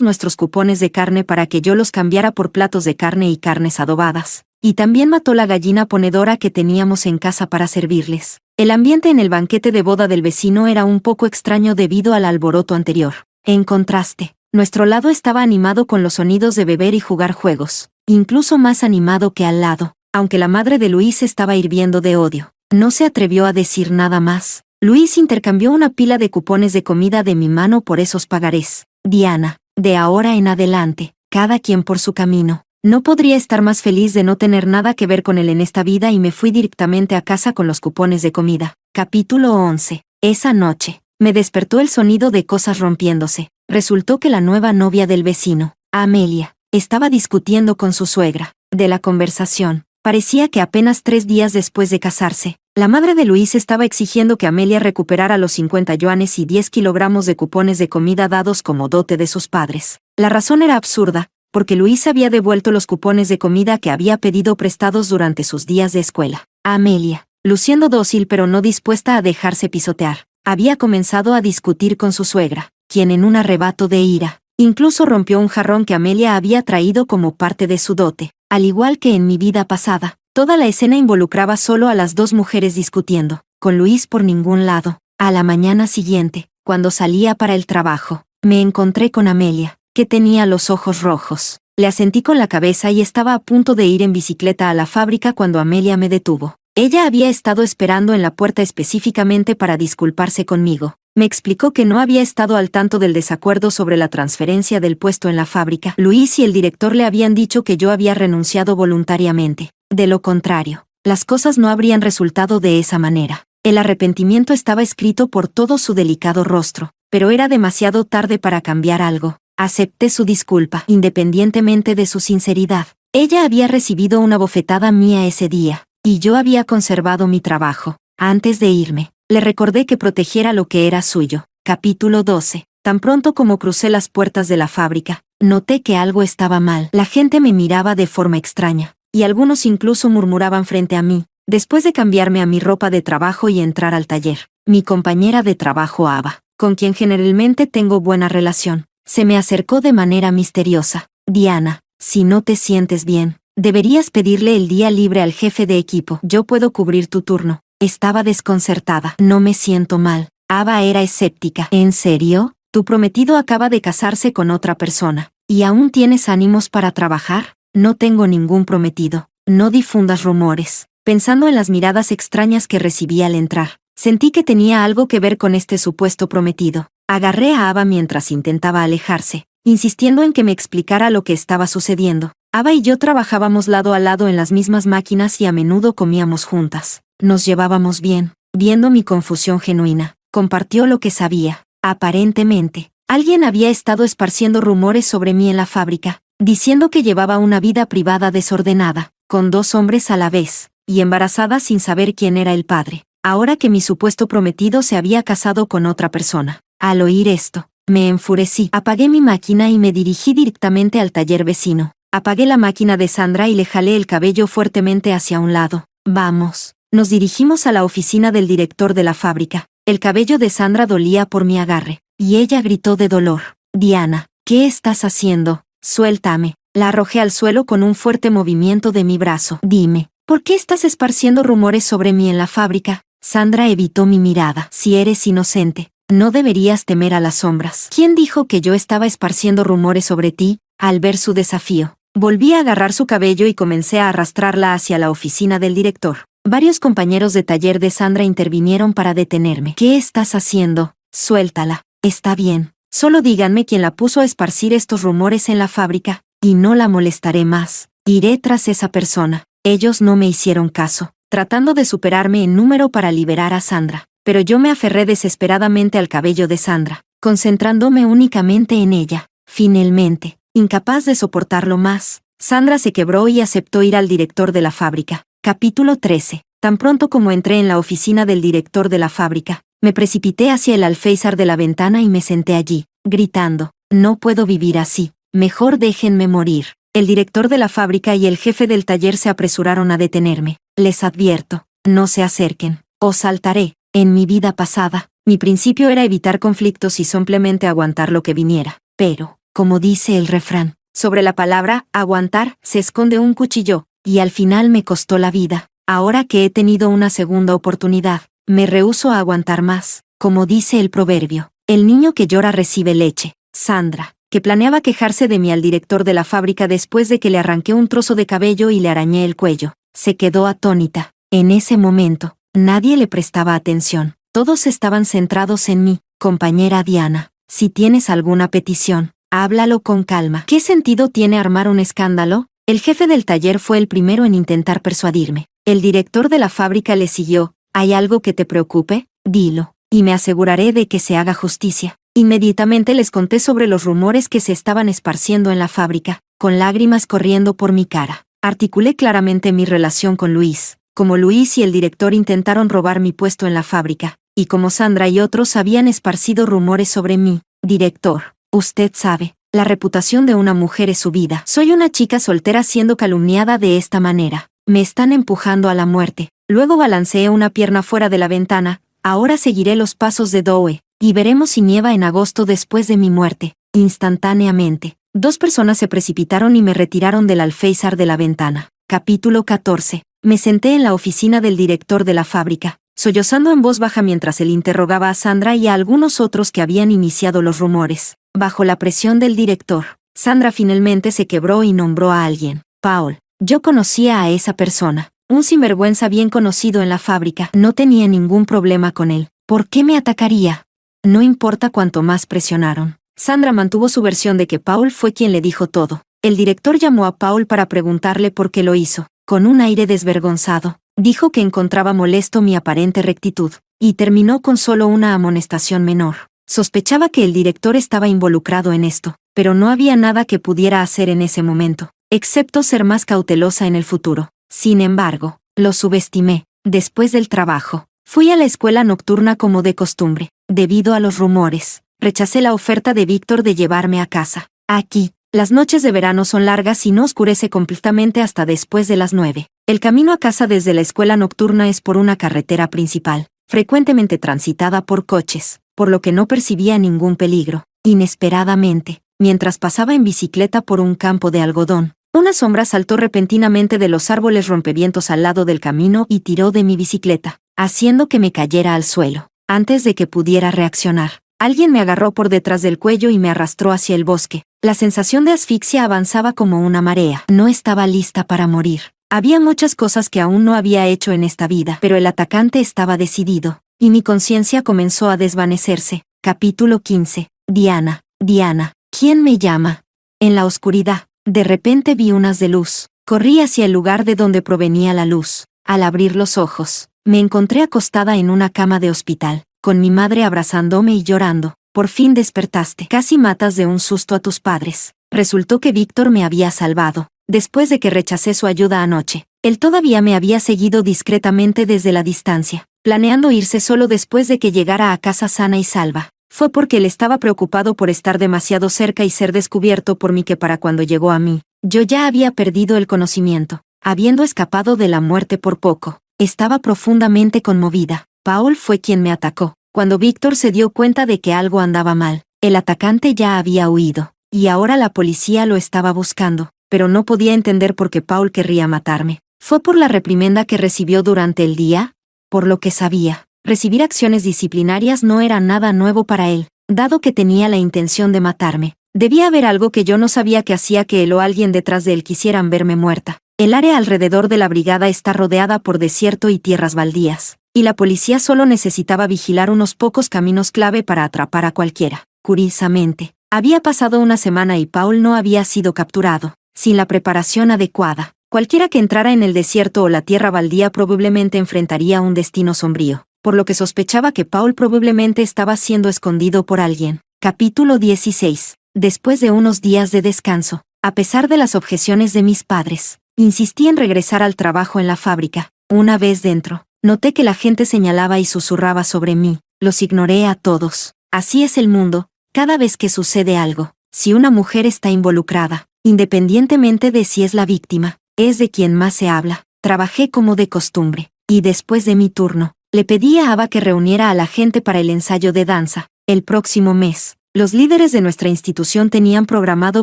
nuestros cupones de carne para que yo los cambiara por platos de carne y carnes adobadas. Y también mató la gallina ponedora que teníamos en casa para servirles. El ambiente en el banquete de boda del vecino era un poco extraño debido al alboroto anterior. En contraste, nuestro lado estaba animado con los sonidos de beber y jugar juegos, incluso más animado que al lado, aunque la madre de Luis estaba hirviendo de odio. No se atrevió a decir nada más. Luis intercambió una pila de cupones de comida de mi mano por esos pagarés. Diana, de ahora en adelante, cada quien por su camino. No podría estar más feliz de no tener nada que ver con él en esta vida y me fui directamente a casa con los cupones de comida. Capítulo 11. Esa noche, me despertó el sonido de cosas rompiéndose. Resultó que la nueva novia del vecino, Amelia, estaba discutiendo con su suegra. De la conversación, parecía que apenas 3 días después de casarse, la madre de Luis estaba exigiendo que Amelia recuperara los 50 yuanes y 10 kilogramos de cupones de comida dados como dote de sus padres. La razón era absurda, porque Luis había devuelto los cupones de comida que había pedido prestados durante sus días de escuela. Amelia, luciendo dócil pero no dispuesta a dejarse pisotear, había comenzado a discutir con su suegra, quien en un arrebato de ira, incluso rompió un jarrón que Amelia había traído como parte de su dote. Al igual que en mi vida pasada, toda la escena involucraba solo a las dos mujeres discutiendo, con Luis por ningún lado. A la mañana siguiente, cuando salía para el trabajo, me encontré con Amelia, que tenía los ojos rojos. Le asentí con la cabeza y estaba a punto de ir en bicicleta a la fábrica cuando Amelia me detuvo. Ella había estado esperando en la puerta específicamente para disculparse conmigo. Me explicó que no había estado al tanto del desacuerdo sobre la transferencia del puesto en la fábrica. Luis y el director le habían dicho que yo había renunciado voluntariamente. De lo contrario, las cosas no habrían resultado de esa manera. El arrepentimiento estaba escrito por todo su delicado rostro, pero era demasiado tarde para cambiar algo. Acepté su disculpa, independientemente de su sinceridad. Ella había recibido una bofetada mía ese día, y yo había conservado mi trabajo. Antes de irme, le recordé que protegiera lo que era suyo. Capítulo 12. Tan pronto como crucé las puertas de la fábrica, noté que algo estaba mal. La gente me miraba de forma extraña, y algunos incluso murmuraban frente a mí. Después de cambiarme a mi ropa de trabajo y entrar al taller, mi compañera de trabajo Ava, con quien generalmente tengo buena relación, se me acercó de manera misteriosa. Diana, si no te sientes bien, deberías pedirle el día libre al jefe de equipo. Yo puedo cubrir tu turno. Estaba desconcertada. No me siento mal. Ava era escéptica. ¿En serio? Tu prometido acaba de casarse con otra persona. ¿Y aún tienes ánimos para trabajar? No tengo ningún prometido. No difundas rumores. Pensando en las miradas extrañas que recibí al entrar, sentí que tenía algo que ver con este supuesto prometido. Agarré a Ava mientras intentaba alejarse, insistiendo en que me explicara lo que estaba sucediendo. Ava y yo trabajábamos lado a lado en las mismas máquinas y a menudo comíamos juntas. Nos llevábamos bien. Viendo mi confusión genuina, compartió lo que sabía. Aparentemente, alguien había estado esparciendo rumores sobre mí en la fábrica, diciendo que llevaba una vida privada desordenada, con 2 hombres a la vez, y embarazada sin saber quién era el padre, ahora que mi supuesto prometido se había casado con otra persona. Al oír esto, me enfurecí. Apagué mi máquina y me dirigí directamente al taller vecino. Apagué la máquina de Sandra y le jalé el cabello fuertemente hacia un lado. Vamos. Nos dirigimos a la oficina del director de la fábrica. El cabello de Sandra dolía por mi agarre, y ella gritó de dolor. Diana, ¿qué estás haciendo? Suéltame. La arrojé al suelo con un fuerte movimiento de mi brazo. Dime, ¿por qué estás esparciendo rumores sobre mí en la fábrica? Sandra evitó mi mirada. Si eres inocente, no deberías temer a las sombras. ¿Quién dijo que yo estaba esparciendo rumores sobre ti? Al ver su desafío, volví a agarrar su cabello y comencé a arrastrarla hacia la oficina del director. Varios compañeros de taller de Sandra intervinieron para detenerme. ¿Qué estás haciendo? Suéltala. Está bien. Solo díganme quién la puso a esparcir estos rumores en la fábrica, y no la molestaré más. Iré tras esa persona. Ellos no me hicieron caso, tratando de superarme en número para liberar a Sandra, pero yo me aferré desesperadamente al cabello de Sandra, concentrándome únicamente en ella. Finalmente, incapaz de soportarlo más, Sandra se quebró y aceptó ir al director de la fábrica. Capítulo 13. Tan pronto como entré en la oficina del director de la fábrica, me precipité hacia el alféizar de la ventana y me senté allí, gritando, no puedo vivir así, mejor déjenme morir. El director de la fábrica y el jefe del taller se apresuraron a detenerme. Les advierto, no se acerquen, o saltaré. En mi vida pasada, mi principio era evitar conflictos y simplemente aguantar lo que viniera. Pero, como dice el refrán, sobre la palabra aguantar se esconde un cuchillo, y al final me costó la vida. Ahora que he tenido una segunda oportunidad, me rehúso a aguantar más. Como dice el proverbio, el niño que llora recibe leche. Sandra, que planeaba quejarse de mí al director de la fábrica después de que le arranqué un trozo de cabello y le arañé el cuello, se quedó atónita. En ese momento, nadie le prestaba atención. Todos estaban centrados en mí. Compañera Diana, si tienes alguna petición, háblalo con calma. ¿Qué sentido tiene armar un escándalo? El jefe del taller fue el primero en intentar persuadirme. El director de la fábrica le siguió. ¿Hay algo que te preocupe? Dilo, y me aseguraré de que se haga justicia. Inmediatamente les conté sobre los rumores que se estaban esparciendo en la fábrica, con lágrimas corriendo por mi cara. Articulé claramente mi relación con Luis, como Luis y el director intentaron robar mi puesto en la fábrica, y como Sandra y otros habían esparcido rumores sobre mí. Director, usted sabe, la reputación de una mujer es su vida. Soy una chica soltera siendo calumniada de esta manera. Me están empujando a la muerte. Luego balanceé una pierna fuera de la ventana. Ahora seguiré los pasos de Doe, y veremos si nieva en agosto después de mi muerte. Instantáneamente, 2 personas se precipitaron y me retiraron del alféizar de la ventana. Capítulo 14. Me senté en la oficina del director de la fábrica, sollozando en voz baja mientras él interrogaba a Sandra y a algunos otros que habían iniciado los rumores. Bajo la presión del director, Sandra finalmente se quebró y nombró a alguien. Paul. Yo conocía a esa persona. Un sinvergüenza bien conocido en la fábrica. No tenía ningún problema con él. ¿Por qué me atacaría? No importa cuánto más presionaron. Sandra mantuvo su versión de que Paul fue quien le dijo todo. El director llamó a Paul para preguntarle por qué lo hizo. Con un aire desvergonzado, dijo que encontraba molesto mi aparente rectitud, y terminó con solo una amonestación menor. Sospechaba que el director estaba involucrado en esto, pero no había nada que pudiera hacer en ese momento, excepto ser más cautelosa en el futuro. Sin embargo, lo subestimé. Después del trabajo, fui a la escuela nocturna como de costumbre. Debido a los rumores, rechacé la oferta de Víctor de llevarme a casa. Aquí, las noches de verano son largas y no oscurece completamente hasta después de las 9. El camino a casa desde la escuela nocturna es por una carretera principal, frecuentemente transitada por coches, por lo que no percibía ningún peligro. Inesperadamente, mientras pasaba en bicicleta por un campo de algodón, una sombra saltó repentinamente de los árboles rompevientos al lado del camino y tiró de mi bicicleta, haciendo que me cayera al suelo. Antes de que pudiera reaccionar, alguien me agarró por detrás del cuello y me arrastró hacia el bosque. La sensación de asfixia avanzaba como una marea. No estaba lista para morir. Había muchas cosas que aún no había hecho en esta vida, pero el atacante estaba decidido, y mi conciencia comenzó a desvanecerse. Capítulo 15. Diana. Diana. ¿Quién me llama? En la oscuridad, de repente vi unas de luz. Corrí hacia el lugar de donde provenía la luz. Al abrir los ojos, me encontré acostada en una cama de hospital, con mi madre abrazándome y llorando. Por fin despertaste. Casi matas de un susto a tus padres. Resultó que Víctor me había salvado. Después de que rechacé su ayuda anoche, él todavía me había seguido discretamente desde la distancia, planeando irse solo después de que llegara a casa sana y salva. Fue porque él estaba preocupado por estar demasiado cerca y ser descubierto por mí que para cuando llegó a mí, yo ya había perdido el conocimiento, habiendo escapado de la muerte por poco. Estaba profundamente conmovida. Paul fue quien me atacó. Cuando Víctor se dio cuenta de que algo andaba mal, el atacante ya había huido, y ahora la policía lo estaba buscando, pero no podía entender por qué Paul querría matarme. ¿Fue por la reprimenda que recibió durante el día? Por lo que sabía, recibir acciones disciplinarias no era nada nuevo para él, dado que tenía la intención de matarme. Debía haber algo que yo no sabía que hacía que él o alguien detrás de él quisieran verme muerta. El área alrededor de la brigada está rodeada por desierto y tierras baldías, y la policía solo necesitaba vigilar unos pocos caminos clave para atrapar a cualquiera. Curiosamente, había pasado una semana y Paul no había sido capturado. Sin la preparación adecuada, cualquiera que entrara en el desierto o la tierra baldía probablemente enfrentaría un destino sombrío, por lo que sospechaba que Paul probablemente estaba siendo escondido por alguien. Capítulo 16. Después de unos días de descanso, a pesar de las objeciones de mis padres, insistí en regresar al trabajo en la fábrica. Una vez dentro, noté que la gente señalaba y susurraba sobre mí. Los ignoré a todos. Así es el mundo. Cada vez que sucede algo, si una mujer está involucrada, independientemente de si es la víctima, es de quien más se habla. Trabajé como de costumbre, y después de mi turno, Le pedí a Ava que reuniera a la gente para el ensayo de danza. El próximo mes, los líderes de nuestra institución tenían programado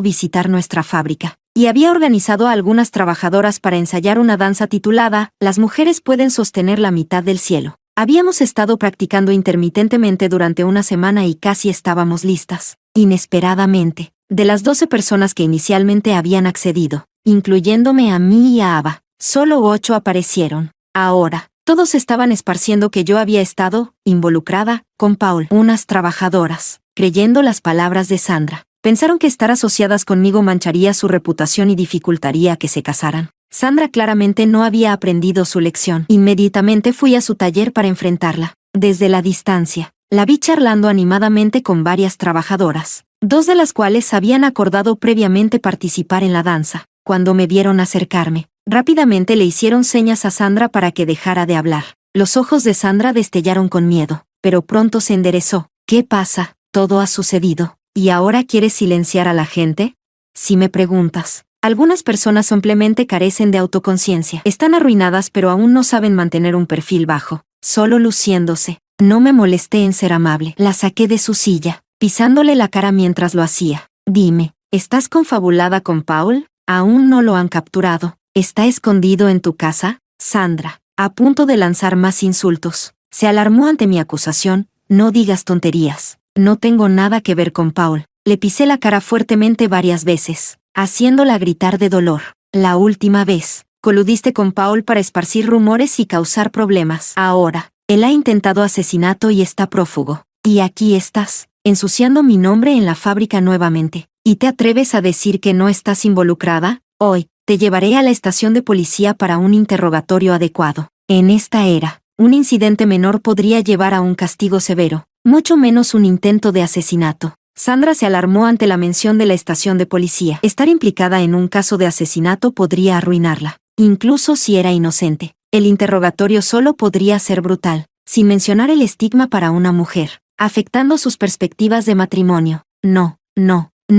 visitar nuestra fábrica, y había organizado a algunas trabajadoras para ensayar una danza titulada «Las mujeres pueden sostener la mitad del cielo». Habíamos estado practicando intermitentemente durante una semana y casi estábamos listas. Inesperadamente, de las 12 personas que inicialmente habían accedido, incluyéndome a mí y a Ava, solo 8 aparecieron. Ahora, todos estaban esparciendo que yo había estado involucrada con Paul. Unas trabajadoras, creyendo las palabras de Sandra, pensaron que estar asociadas conmigo mancharía su reputación y dificultaría que se casaran. Sandra claramente no había aprendido su lección. Inmediatamente fui a su taller para enfrentarla. Desde la distancia, la vi charlando animadamente con varias trabajadoras, 2 de las cuales habían acordado previamente participar en la danza. Cuando me vieron acercarme, rápidamente le hicieron señas a Sandra para que dejara de hablar. Los ojos de Sandra destellaron con miedo, pero pronto se enderezó. ¿Qué pasa? Todo ha sucedido. ¿Y ahora quieres silenciar a la gente? Si me preguntas, algunas personas simplemente carecen de autoconciencia. Están arruinadas pero aún no saben mantener un perfil bajo, solo luciéndose. No me molesté en ser amable. La saqué de su silla, pisándole la cara mientras lo hacía. Dime, ¿estás confabulada con Paul? Aún no lo han capturado. ¿Está escondido en tu casa? Sandra, a punto de lanzar más insultos, se alarmó ante mi acusación. No digas tonterías. No tengo nada que ver con Paul. Le pisé la cara fuertemente varias veces, haciéndola gritar de dolor. La última vez, coludiste con Paul para esparcir rumores y causar problemas. Ahora, él ha intentado asesinato y está prófugo. Y aquí estás, ensuciando mi nombre en la fábrica nuevamente. ¿Y te atreves a decir que no estás involucrada? Hoy, te llevaré a la estación de policía para un interrogatorio adecuado. En esta era, un incidente menor podría llevar a un castigo severo, mucho menos un intento de asesinato. Sandra se alarmó ante la mención de la estación de policía. Estar implicada en un caso de asesinato podría arruinarla, incluso si era inocente. El interrogatorio solo podría ser brutal, sin mencionar el estigma para una mujer, afectando sus perspectivas de matrimonio. No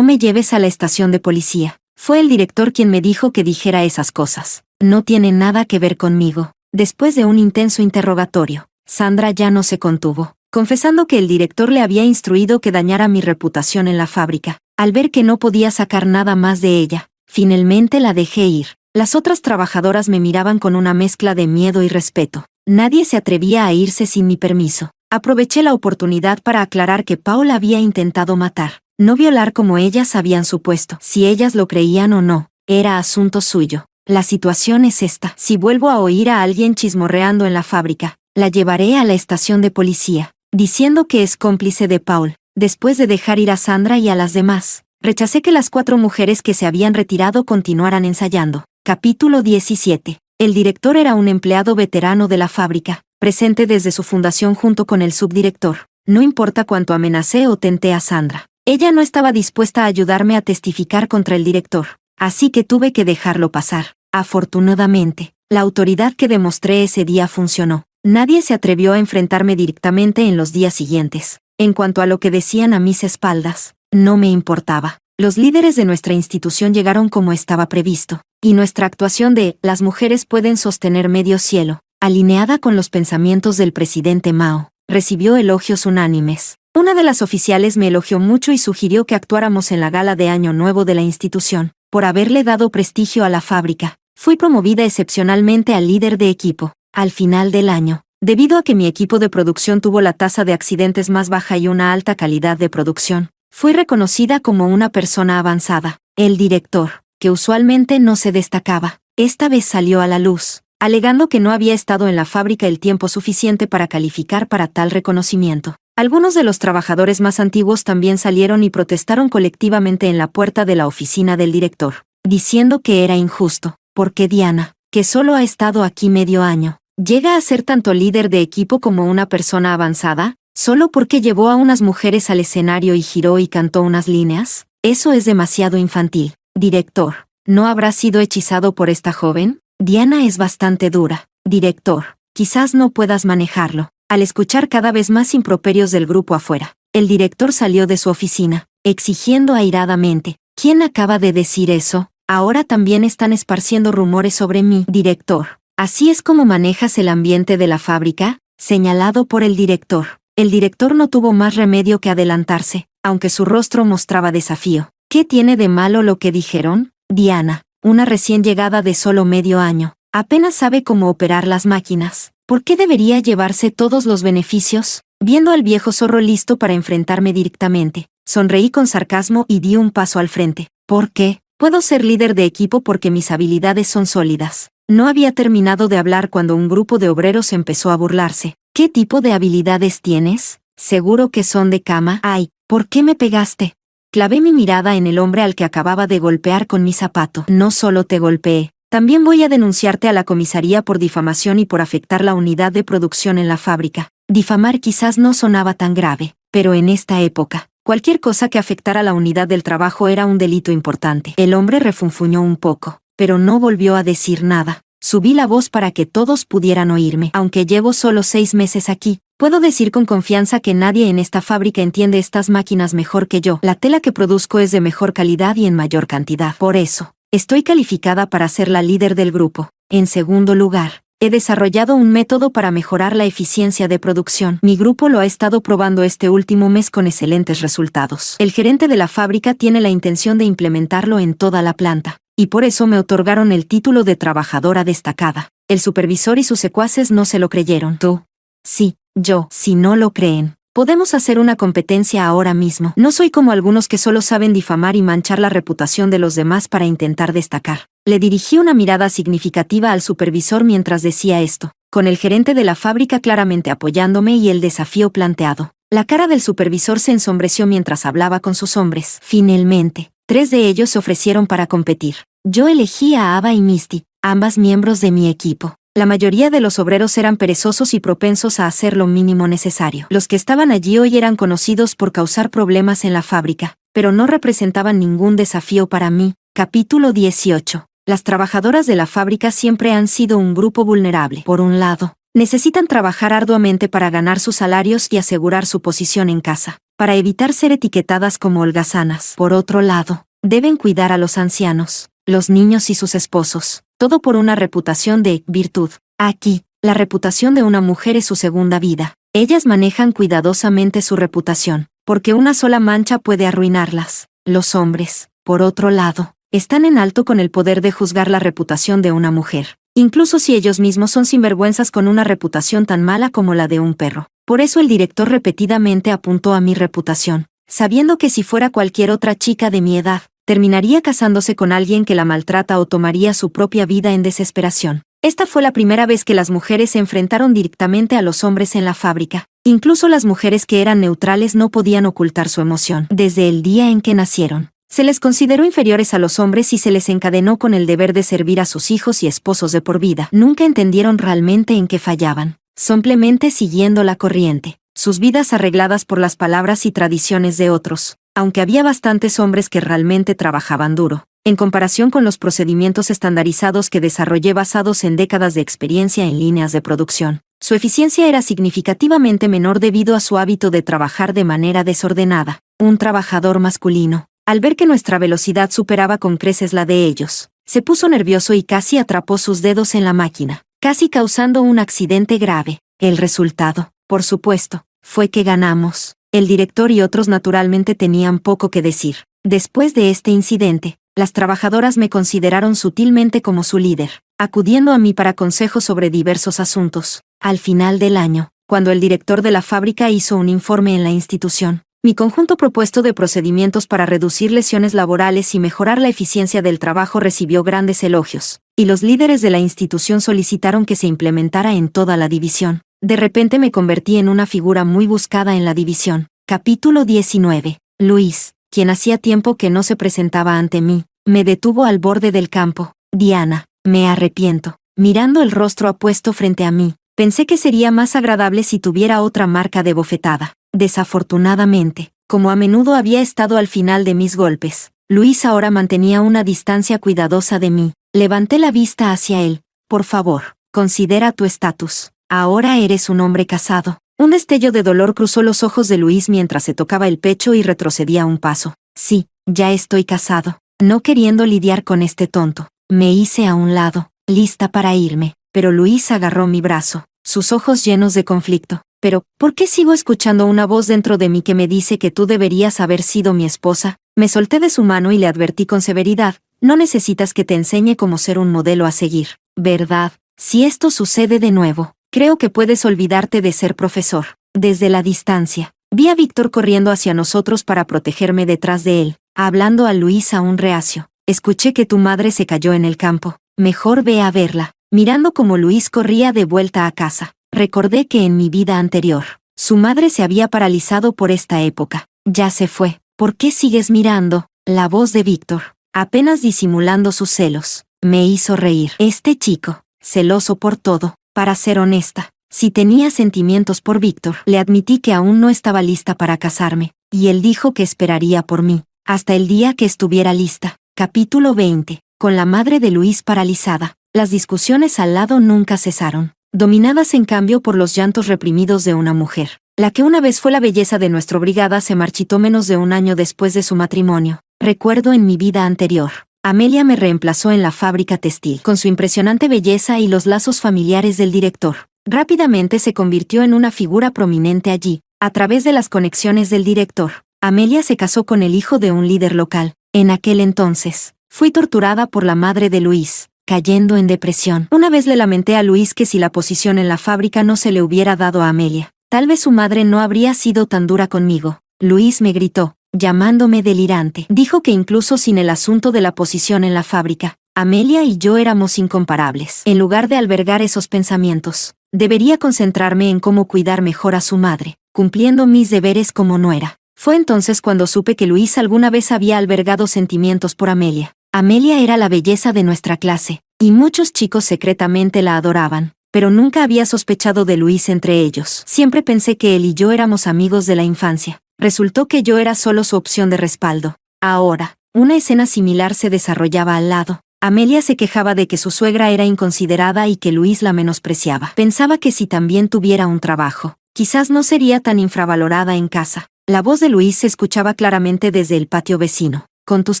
me lleves a la estación de policía. Fue el director quien me dijo que dijera esas cosas. No tiene nada que ver conmigo. Después de un intenso interrogatorio, Sandra ya no se contuvo, confesando que el director le había instruido que dañara mi reputación en la fábrica. Al ver que no podía sacar nada más de ella, finalmente la dejé ir. Las otras trabajadoras me miraban con una mezcla de miedo y respeto. Nadie se atrevía a irse sin mi permiso. Aproveché la oportunidad para aclarar que Paul había intentado matar, no violar como ellas habían supuesto. Si ellas lo creían o no, era asunto suyo. La situación es esta. Si vuelvo a oír a alguien chismorreando en la fábrica, la llevaré a la estación de policía, diciendo que es cómplice de Paul. Después de dejar ir a Sandra y a las demás, rechacé que las 4 mujeres que se habían retirado continuaran ensayando. Capítulo 17. El director era un empleado veterano de la fábrica, presente desde su fundación junto con el subdirector. No importa cuánto amenacé o tenté a Sandra, ella no estaba dispuesta a ayudarme a testificar contra el director, así que tuve que dejarlo pasar. Afortunadamente, la autoridad que demostré ese día funcionó. Nadie se atrevió a enfrentarme directamente en los días siguientes. En cuanto a lo que decían a mis espaldas, no me importaba. Los líderes de nuestra institución llegaron como estaba previsto, y nuestra actuación de «las mujeres pueden sostener medio cielo», alineada con los pensamientos del presidente Mao, recibió elogios unánimes. Una de las oficiales me elogió mucho y sugirió que actuáramos en la gala de Año Nuevo de la institución, por haberle dado prestigio a la fábrica. Fui promovida excepcionalmente a líder de equipo. Al final del año, debido a que mi equipo de producción tuvo la tasa de accidentes más baja y una alta calidad de producción, fui reconocida como una persona avanzada. El director, que usualmente no se destacaba, esta vez salió a la luz, alegando que no había estado en la fábrica el tiempo suficiente para calificar para tal reconocimiento. Algunos de los trabajadores más antiguos también salieron y protestaron colectivamente en la puerta de la oficina del director, diciendo que era injusto, porque Diana, que solo ha estado aquí medio año, llega a ser tanto líder de equipo como una persona avanzada, solo porque llevó a unas mujeres al escenario y giró y cantó unas líneas. Eso es demasiado infantil. Director, ¿no habrá sido hechizado por esta joven? Diana es bastante dura. Director, quizás no puedas manejarlo. Al escuchar cada vez más improperios del grupo afuera, el director salió de su oficina, exigiendo airadamente: ¿quién acaba de decir eso? Ahora también están esparciendo rumores sobre mí. Director, ¿así es como manejas el ambiente de la fábrica? señalado por el director. El director no tuvo más remedio que adelantarse, aunque su rostro mostraba desafío. ¿Qué tiene de malo lo que dijeron? Diana, una recién llegada de solo medio año, apenas sabe cómo operar las máquinas. ¿Por qué debería llevarse todos los beneficios? Viendo al viejo zorro listo para enfrentarme directamente, sonreí con sarcasmo y di un paso al frente. ¿Por qué? Puedo ser líder de equipo porque mis habilidades son sólidas. No había terminado de hablar cuando un grupo de obreros empezó a burlarse. ¿Qué tipo de habilidades tienes? Seguro que son de cama. Ay, ¿por qué me pegaste? Clavé mi mirada en el hombre al que acababa de golpear con mi zapato. No solo te golpeé, también voy a denunciarte a la comisaría por difamación y por afectar la unidad de producción en la fábrica. Difamar quizás no sonaba tan grave, pero en esta época, cualquier cosa que afectara la unidad del trabajo era un delito importante. El hombre refunfuñó un poco, pero no volvió a decir nada. Subí la voz para que todos pudieran oírme. Aunque llevo solo 6 meses aquí, puedo decir con confianza que nadie en esta fábrica entiende estas máquinas mejor que yo. La tela que produzco es de mejor calidad y en mayor cantidad. Por eso, estoy calificada para ser la líder del grupo. En segundo lugar, he desarrollado un método para mejorar la eficiencia de producción. Mi grupo lo ha estado probando este último mes con excelentes resultados. El gerente de la fábrica tiene la intención de implementarlo en toda la planta, y por eso me otorgaron el título de trabajadora destacada. El supervisor y sus secuaces no se lo creyeron. ¿Tú? Sí, yo. Si no lo creen, podemos hacer una competencia ahora mismo. No soy como algunos que solo saben difamar y manchar la reputación de los demás para intentar destacar. Le dirigí una mirada significativa al supervisor mientras decía esto, con el gerente de la fábrica claramente apoyándome y el desafío planteado. La cara del supervisor se ensombreció mientras hablaba con sus hombres. Finalmente, 3 de ellos se ofrecieron para competir. Yo elegí a Ava y Misty, ambas miembros de mi equipo. La mayoría de los obreros eran perezosos y propensos a hacer lo mínimo necesario. Los que estaban allí hoy eran conocidos por causar problemas en la fábrica, pero no representaban ningún desafío para mí. Capítulo 18. Las trabajadoras de la fábrica siempre han sido un grupo vulnerable. Por un lado, necesitan trabajar arduamente para ganar sus salarios y asegurar su posición en casa, para evitar ser etiquetadas como holgazanas. Por otro lado, deben cuidar a los ancianos, los niños y sus esposos, todo por una reputación de virtud. Aquí, la reputación de una mujer es su segunda vida. Ellas manejan cuidadosamente su reputación, porque una sola mancha puede arruinarlas. Los hombres, por otro lado, están en alto con el poder de juzgar la reputación de una mujer, incluso si ellos mismos son sinvergüenzas con una reputación tan mala como la de un perro. Por eso el director repetidamente apuntó a mi reputación, sabiendo que si fuera cualquier otra chica de mi edad, terminaría casándose con alguien que la maltrata o tomaría su propia vida en desesperación. Esta fue la primera vez que las mujeres se enfrentaron directamente a los hombres en la fábrica. Incluso las mujeres que eran neutrales no podían ocultar su emoción. Desde el día en que nacieron, se les consideró inferiores a los hombres y se les encadenó con el deber de servir a sus hijos y esposos de por vida. Nunca entendieron realmente en qué fallaban, simplemente siguiendo la corriente, sus vidas arregladas por las palabras y tradiciones de otros. Aunque había bastantes hombres que realmente trabajaban duro, en comparación con los procedimientos estandarizados que desarrollé basados en décadas de experiencia en líneas de producción, su eficiencia era significativamente menor debido a su hábito de trabajar de manera desordenada. Un trabajador masculino, al ver que nuestra velocidad superaba con creces la de ellos, se puso nervioso y casi atrapó sus dedos en la máquina, casi causando un accidente grave. El resultado, por supuesto, fue que ganamos. El director y otros naturalmente tenían poco que decir. Después de este incidente, las trabajadoras me consideraron sutilmente como su líder, acudiendo a mí para consejos sobre diversos asuntos. Al final del año, cuando el director de la fábrica hizo un informe en la institución, mi conjunto propuesto de procedimientos para reducir lesiones laborales y mejorar la eficiencia del trabajo recibió grandes elogios, y los líderes de la institución solicitaron que se implementara en toda la división. De repente me convertí en una figura muy buscada en la división. Capítulo 19. Luis, quien hacía tiempo que no se presentaba ante mí, me detuvo al borde del campo. Diana, me arrepiento. Mirando el rostro apuesto frente a mí, pensé que sería más agradable si tuviera otra marca de bofetada. Desafortunadamente, como a menudo había estado al final de mis golpes, Luis ahora mantenía una distancia cuidadosa de mí. Levanté la vista hacia él. Por favor, considera tu estatus. Ahora eres un hombre casado. Un destello de dolor cruzó los ojos de Luis mientras se tocaba el pecho y retrocedía un paso. Sí, ya estoy casado. No queriendo lidiar con este tonto, me hice a un lado, lista para irme, pero Luis agarró mi brazo. sus ojos llenos de conflicto. Pero, ¿por qué sigo escuchando una voz dentro de mí que me dice que tú deberías haber sido mi esposa? Me solté de su mano y le advertí con severidad: no necesitas que te enseñe cómo ser un modelo a seguir, ¿verdad? Si esto sucede de nuevo, creo que puedes olvidarte de ser profesor. Desde la distancia, vi a Víctor corriendo hacia nosotros para protegerme detrás de él, hablando a Luis aún reacio. Escuché que tu madre se cayó en el campo. Mejor ve a verla. Mirando cómo Luis corría de vuelta a casa, recordé que en mi vida anterior, su madre se había paralizado por esta época. Ya se fue. ¿Por qué sigues mirando? La voz de Víctor, apenas disimulando sus celos, me hizo reír. Este chico, celoso por todo. Para ser honesta, si tenía sentimientos por Víctor, le admití que aún no estaba lista para casarme, y él dijo que esperaría por mí, hasta el día que estuviera lista. Capítulo 20. Con la madre de Luis paralizada, las discusiones al lado nunca cesaron, dominadas en cambio por los llantos reprimidos de una mujer. La que una vez fue la belleza de nuestra brigada se marchitó menos de un año después de su matrimonio. Recuerdo en mi vida anterior, Amelia me reemplazó en la fábrica textil. Con su impresionante belleza y los lazos familiares del director, rápidamente se convirtió en una figura prominente allí. A través de las conexiones del director, Amelia se casó con el hijo de un líder local. En aquel entonces, fui torturada por la madre de Luis, cayendo en depresión. Una vez le lamenté a Luis que si la posición en la fábrica no se le hubiera dado a Amelia, tal vez su madre no habría sido tan dura conmigo. Luis me gritó, llamándome delirante. Dijo que incluso sin el asunto de la posición en la fábrica, Amelia y yo éramos incomparables. En lugar de albergar esos pensamientos, debería concentrarme en cómo cuidar mejor a su madre, cumpliendo mis deberes como nuera. Fue entonces cuando supe que Luis alguna vez había albergado sentimientos por Amelia. Amelia era la belleza de nuestra clase, y muchos chicos secretamente la adoraban, pero nunca había sospechado de Luis entre ellos. Siempre pensé que él y yo éramos amigos de la infancia. Resultó que yo era solo su opción de respaldo. Ahora, una escena similar se desarrollaba al lado. Amelia se quejaba de que su suegra era inconsiderada y que Luis la menospreciaba. Pensaba que si también tuviera un trabajo, quizás no sería tan infravalorada en casa. La voz de Luis se escuchaba claramente desde el patio vecino. Con tus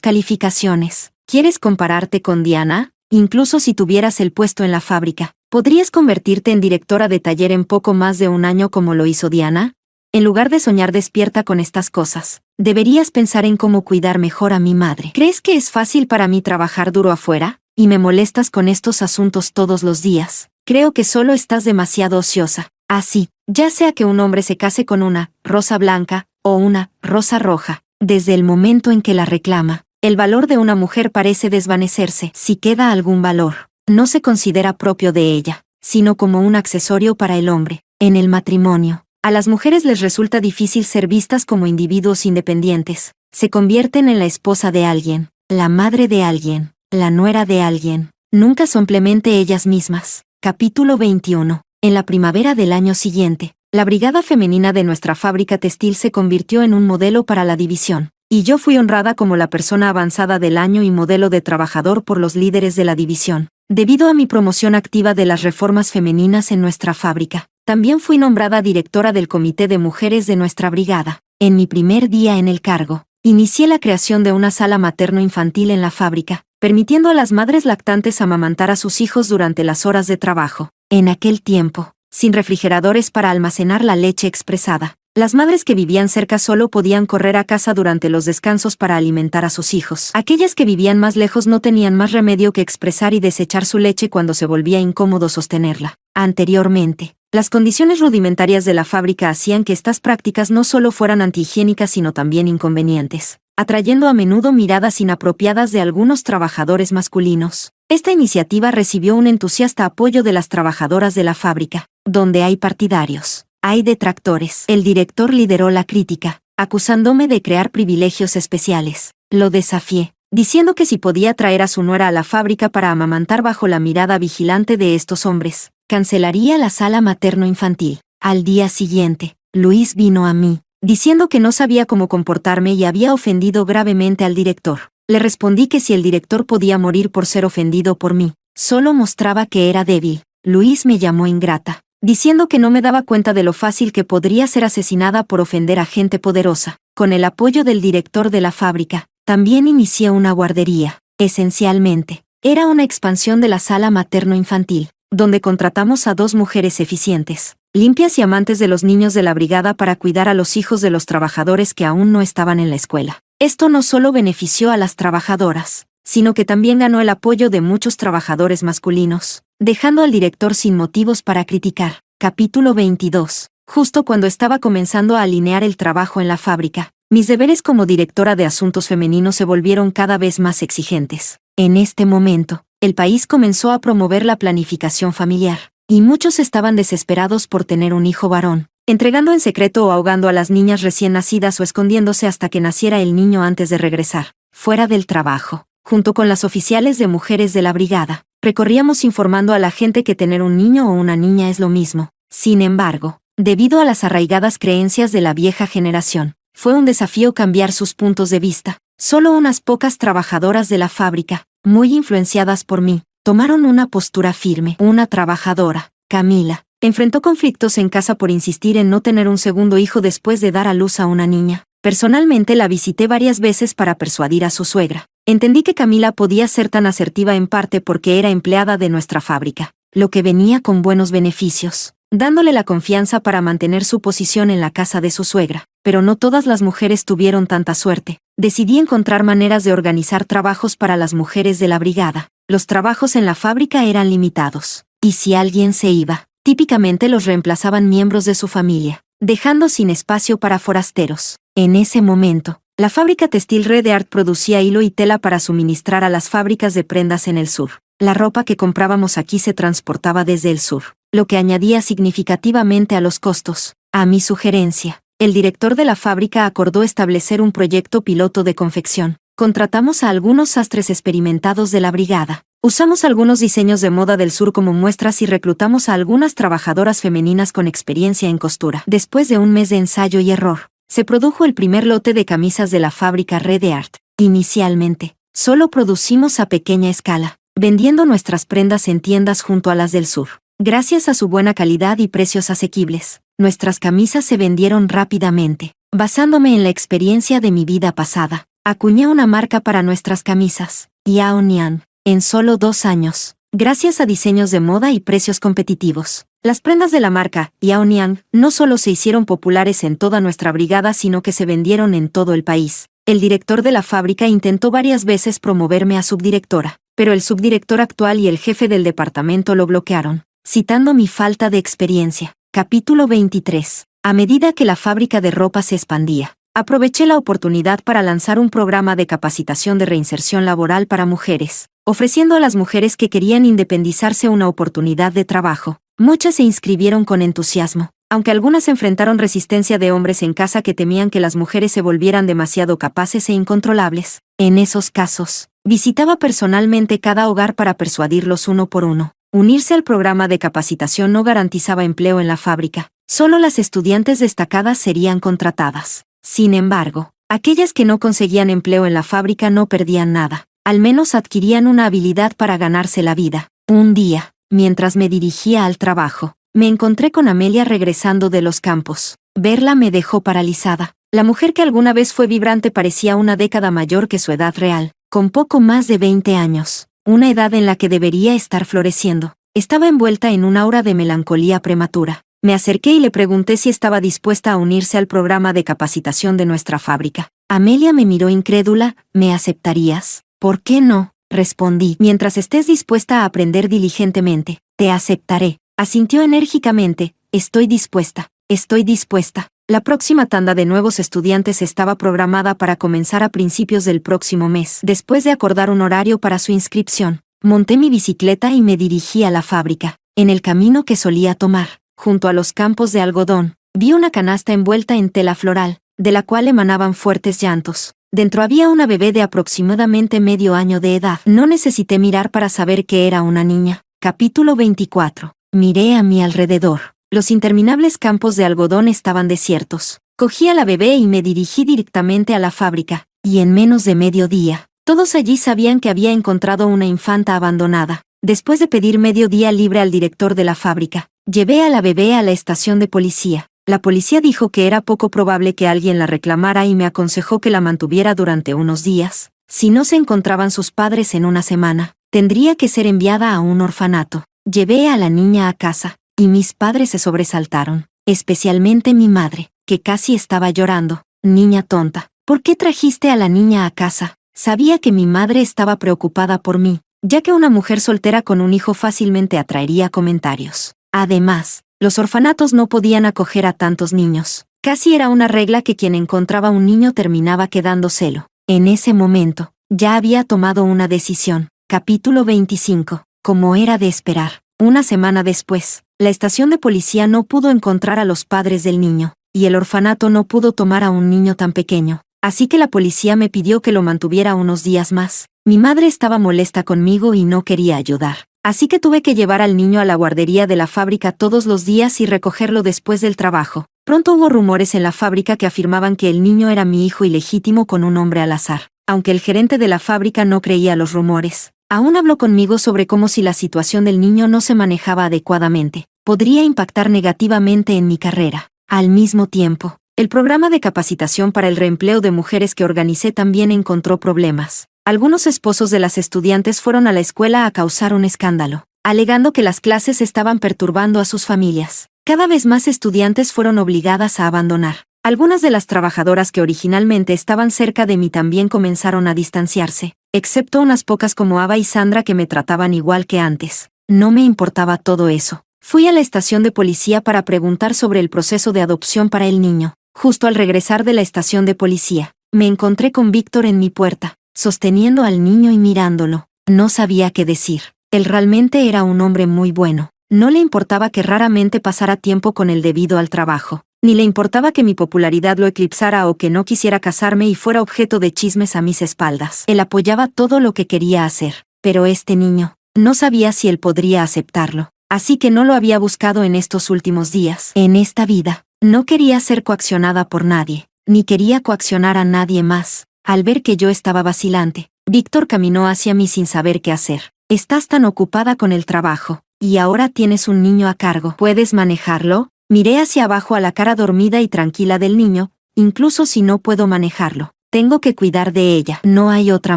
calificaciones, ¿quieres compararte con Diana? Incluso si tuvieras el puesto en la fábrica, ¿podrías convertirte en directora de taller en poco más de un año como lo hizo Diana? En lugar de soñar despierta con estas cosas, deberías pensar en cómo cuidar mejor a mi madre. ¿Crees que es fácil para mí trabajar duro afuera? ¿Y me molestas con estos asuntos todos los días? Creo que solo estás demasiado ociosa. Así, ya sea que un hombre se case con una rosa blanca o una rosa roja, desde el momento en que la reclama, el valor de una mujer parece desvanecerse. Si queda algún valor, no se considera propio de ella, sino como un accesorio para el hombre. En el matrimonio, a las mujeres les resulta difícil ser vistas como individuos independientes. Se convierten en la esposa de alguien, la madre de alguien, la nuera de alguien. Nunca son simplemente ellas mismas. Capítulo 21. En la primavera del año siguiente, la brigada femenina de nuestra fábrica textil se convirtió en un modelo para la división, y yo fui honrada como la persona avanzada del año y modelo de trabajador por los líderes de la división. Debido a mi promoción activa de las reformas femeninas en nuestra fábrica, también fui nombrada directora del comité de mujeres de nuestra brigada. En mi primer día en el cargo, inicié la creación de una sala materno-infantil en la fábrica, permitiendo a las madres lactantes amamantar a sus hijos durante las horas de trabajo. En aquel tiempo, sin refrigeradores para almacenar la leche expresada, las madres que vivían cerca solo podían correr a casa durante los descansos para alimentar a sus hijos. Aquellas que vivían más lejos no tenían más remedio que expresar y desechar su leche cuando se volvía incómodo sostenerla. Anteriormente, las condiciones rudimentarias de la fábrica hacían que estas prácticas no solo fueran antihigiénicas sino también inconvenientes, atrayendo a menudo miradas inapropiadas de algunos trabajadores masculinos. Esta iniciativa recibió un entusiasta apoyo de las trabajadoras de la fábrica. Donde hay partidarios, hay detractores. El director lideró la crítica, acusándome de crear privilegios especiales. Lo desafié, diciendo que si podía traer a su nuera a la fábrica para amamantar bajo la mirada vigilante de estos hombres, cancelaría la sala materno-infantil. Al día siguiente, Luis vino a mí, diciendo que no sabía cómo comportarme y había ofendido gravemente al director. Le respondí que si el director podía morir por ser ofendido por mí, solo mostraba que era débil. Luis me llamó ingrata, diciendo que no me daba cuenta de lo fácil que podría ser asesinada por ofender a gente poderosa. Con el apoyo del director de la fábrica, también inicié una guardería. Esencialmente, era una expansión de la sala materno-infantil. donde contratamos a 2 mujeres eficientes, limpias y amantes de los niños de la brigada para cuidar a los hijos de los trabajadores que aún no estaban en la escuela. Esto no solo benefició a las trabajadoras, sino que también ganó el apoyo de muchos trabajadores masculinos, dejando al director sin motivos para criticar. Capítulo 22. Justo cuando estaba comenzando a alinear el trabajo en la fábrica, mis deberes como directora de asuntos femeninos se volvieron cada vez más exigentes. En este momento, el país comenzó a promover la planificación familiar, y muchos estaban desesperados por tener un hijo varón, entregando en secreto o ahogando a las niñas recién nacidas o escondiéndose hasta que naciera el niño antes de regresar, fuera del trabajo. Junto con las oficiales de mujeres de la brigada, recorríamos informando a la gente que tener un niño o una niña es lo mismo. Sin embargo, debido a las arraigadas creencias de la vieja generación, fue un desafío cambiar sus puntos de vista. Solo unas pocas trabajadoras de la fábrica, muy influenciadas por mí, tomaron una postura firme. Una trabajadora, Camila, enfrentó conflictos en casa por insistir en no tener un segundo hijo después de dar a luz a una niña. Personalmente la visité varias veces para persuadir a su suegra. Entendí que Camila podía ser tan asertiva en parte porque era empleada de nuestra fábrica, lo que venía con buenos beneficios, dándole la confianza para mantener su posición en la casa de su suegra. Pero no todas las mujeres tuvieron tanta suerte. Decidí encontrar maneras de organizar trabajos para las mujeres de la brigada. Los trabajos en la fábrica eran limitados, y si alguien se iba, típicamente los reemplazaban miembros de su familia, dejando sin espacio para forasteros. En ese momento, la fábrica textil Red Art producía hilo y tela para suministrar a las fábricas de prendas en el sur. La ropa que comprábamos aquí se transportaba desde el sur, lo que añadía significativamente a los costos. A mi sugerencia, el director de la fábrica acordó establecer un proyecto piloto de confección. Contratamos a algunos sastres experimentados de la brigada. Usamos algunos diseños de moda del sur como muestras y reclutamos a algunas trabajadoras femeninas con experiencia en costura. Después de un mes de ensayo y error, se produjo el primer lote de camisas de la fábrica Red Art. Inicialmente, solo producimos a pequeña escala, vendiendo nuestras prendas en tiendas junto a las del sur. Gracias a su buena calidad y precios asequibles, nuestras camisas se vendieron rápidamente. Basándome en la experiencia de mi vida pasada, acuñé una marca para nuestras camisas, Yao Nian, en solo 2 años, gracias a diseños de moda y precios competitivos. Las prendas de la marca Yao Nian no solo se hicieron populares en toda nuestra brigada, sino que se vendieron en todo el país. El director de la fábrica intentó varias veces promoverme a subdirectora, pero el subdirector actual y el jefe del departamento lo bloquearon, citando mi falta de experiencia. Capítulo 23. A medida que la fábrica de ropa se expandía, aproveché la oportunidad para lanzar un programa de capacitación de reinserción laboral para mujeres, ofreciendo a las mujeres que querían independizarse una oportunidad de trabajo. Muchas se inscribieron con entusiasmo, aunque algunas enfrentaron resistencia de hombres en casa que temían que las mujeres se volvieran demasiado capaces e incontrolables. En esos casos, visitaba personalmente cada hogar para persuadirlos uno por uno. Unirse al programa de capacitación no garantizaba empleo en la fábrica. Solo las estudiantes destacadas serían contratadas. Sin embargo, aquellas que no conseguían empleo en la fábrica no perdían nada. Al menos adquirían una habilidad para ganarse la vida. Un día, mientras me dirigía al trabajo, me encontré con Amelia regresando de los campos. Verla me dejó paralizada. La mujer que alguna vez fue vibrante parecía una década mayor que su edad real, con poco más de 20 años, una edad en la que debería estar floreciendo. Estaba envuelta en un aura de melancolía prematura. Me acerqué y le pregunté si estaba dispuesta a unirse al programa de capacitación de nuestra fábrica. Amelia me miró incrédula. ¿Me aceptarías? ¿Por qué no?, respondí. Mientras estés dispuesta a aprender diligentemente, te aceptaré. Asintió enérgicamente. Estoy dispuesta. Estoy dispuesta. La próxima tanda de nuevos estudiantes estaba programada para comenzar a principios del próximo mes. Después de acordar un horario para su inscripción, monté mi bicicleta y me dirigí a la fábrica. En el camino que solía tomar, junto a los campos de algodón, vi una canasta envuelta en tela floral, de la cual emanaban fuertes llantos. Dentro había una bebé de aproximadamente medio año de edad. No necesité mirar para saber que era una niña. Capítulo 24. Miré a mi alrededor. Los interminables campos de algodón estaban desiertos. Cogí a la bebé y me dirigí directamente a la fábrica, y en menos de medio día, todos allí sabían que había encontrado una infanta abandonada. Después de pedir medio día libre al director de la fábrica, llevé a la bebé a la estación de policía. La policía dijo que era poco probable que alguien la reclamara y me aconsejó que la mantuviera durante unos días. Si no se encontraban sus padres en una semana, tendría que ser enviada a un orfanato. Llevé a la niña a casa, y mis padres se sobresaltaron, especialmente mi madre, que casi estaba llorando. Niña tonta, ¿por qué trajiste a la niña a casa? Sabía que mi madre estaba preocupada por mí, ya que una mujer soltera con un hijo fácilmente atraería comentarios. Además, los orfanatos no podían acoger a tantos niños. Casi era una regla que quien encontraba un niño terminaba quedándoselo. En ese momento, ya había tomado una decisión. Capítulo 25. Como era de esperar, una semana después, la estación de policía no pudo encontrar a los padres del niño, y el orfanato no pudo tomar a un niño tan pequeño. Así que la policía me pidió que lo mantuviera unos días más. Mi madre estaba molesta conmigo y no quería ayudar. Así que tuve que llevar al niño a la guardería de la fábrica todos los días y recogerlo después del trabajo. Pronto hubo rumores en la fábrica que afirmaban que el niño era mi hijo ilegítimo con un hombre al azar. Aunque el gerente de la fábrica no creía los rumores, aún habló conmigo sobre cómo si la situación del niño no se manejaba adecuadamente, podría impactar negativamente en mi carrera. Al mismo tiempo, el programa de capacitación para el reempleo de mujeres que organicé también encontró problemas. Algunos esposos de las estudiantes fueron a la escuela a causar un escándalo, alegando que las clases estaban perturbando a sus familias. Cada vez más estudiantes fueron obligadas a abandonar. Algunas de las trabajadoras que originalmente estaban cerca de mí también comenzaron a distanciarse, excepto unas pocas como Ava y Sandra que me trataban igual que antes. No me importaba todo eso. Fui a la estación de policía para preguntar sobre el proceso de adopción para el niño. Justo al regresar de la estación de policía, me encontré con Víctor en mi puerta, sosteniendo al niño y mirándolo. No sabía qué decir. Él realmente era un hombre muy bueno. No le importaba que raramente pasara tiempo con él debido al trabajo. Ni le importaba que mi popularidad lo eclipsara o que no quisiera casarme y fuera objeto de chismes a mis espaldas. Él apoyaba todo lo que quería hacer. Pero este niño, no sabía si él podría aceptarlo. Así que no lo había buscado en estos últimos días. En esta vida, no quería ser coaccionada por nadie, ni quería coaccionar a nadie más. Al ver que yo estaba vacilante, Víctor caminó hacia mí sin saber qué hacer. Estás tan ocupada con el trabajo, y ahora tienes un niño a cargo. ¿Puedes manejarlo? Miré hacia abajo a la cara dormida y tranquila del niño. Incluso si no puedo manejarlo, tengo que cuidar de ella. No hay otra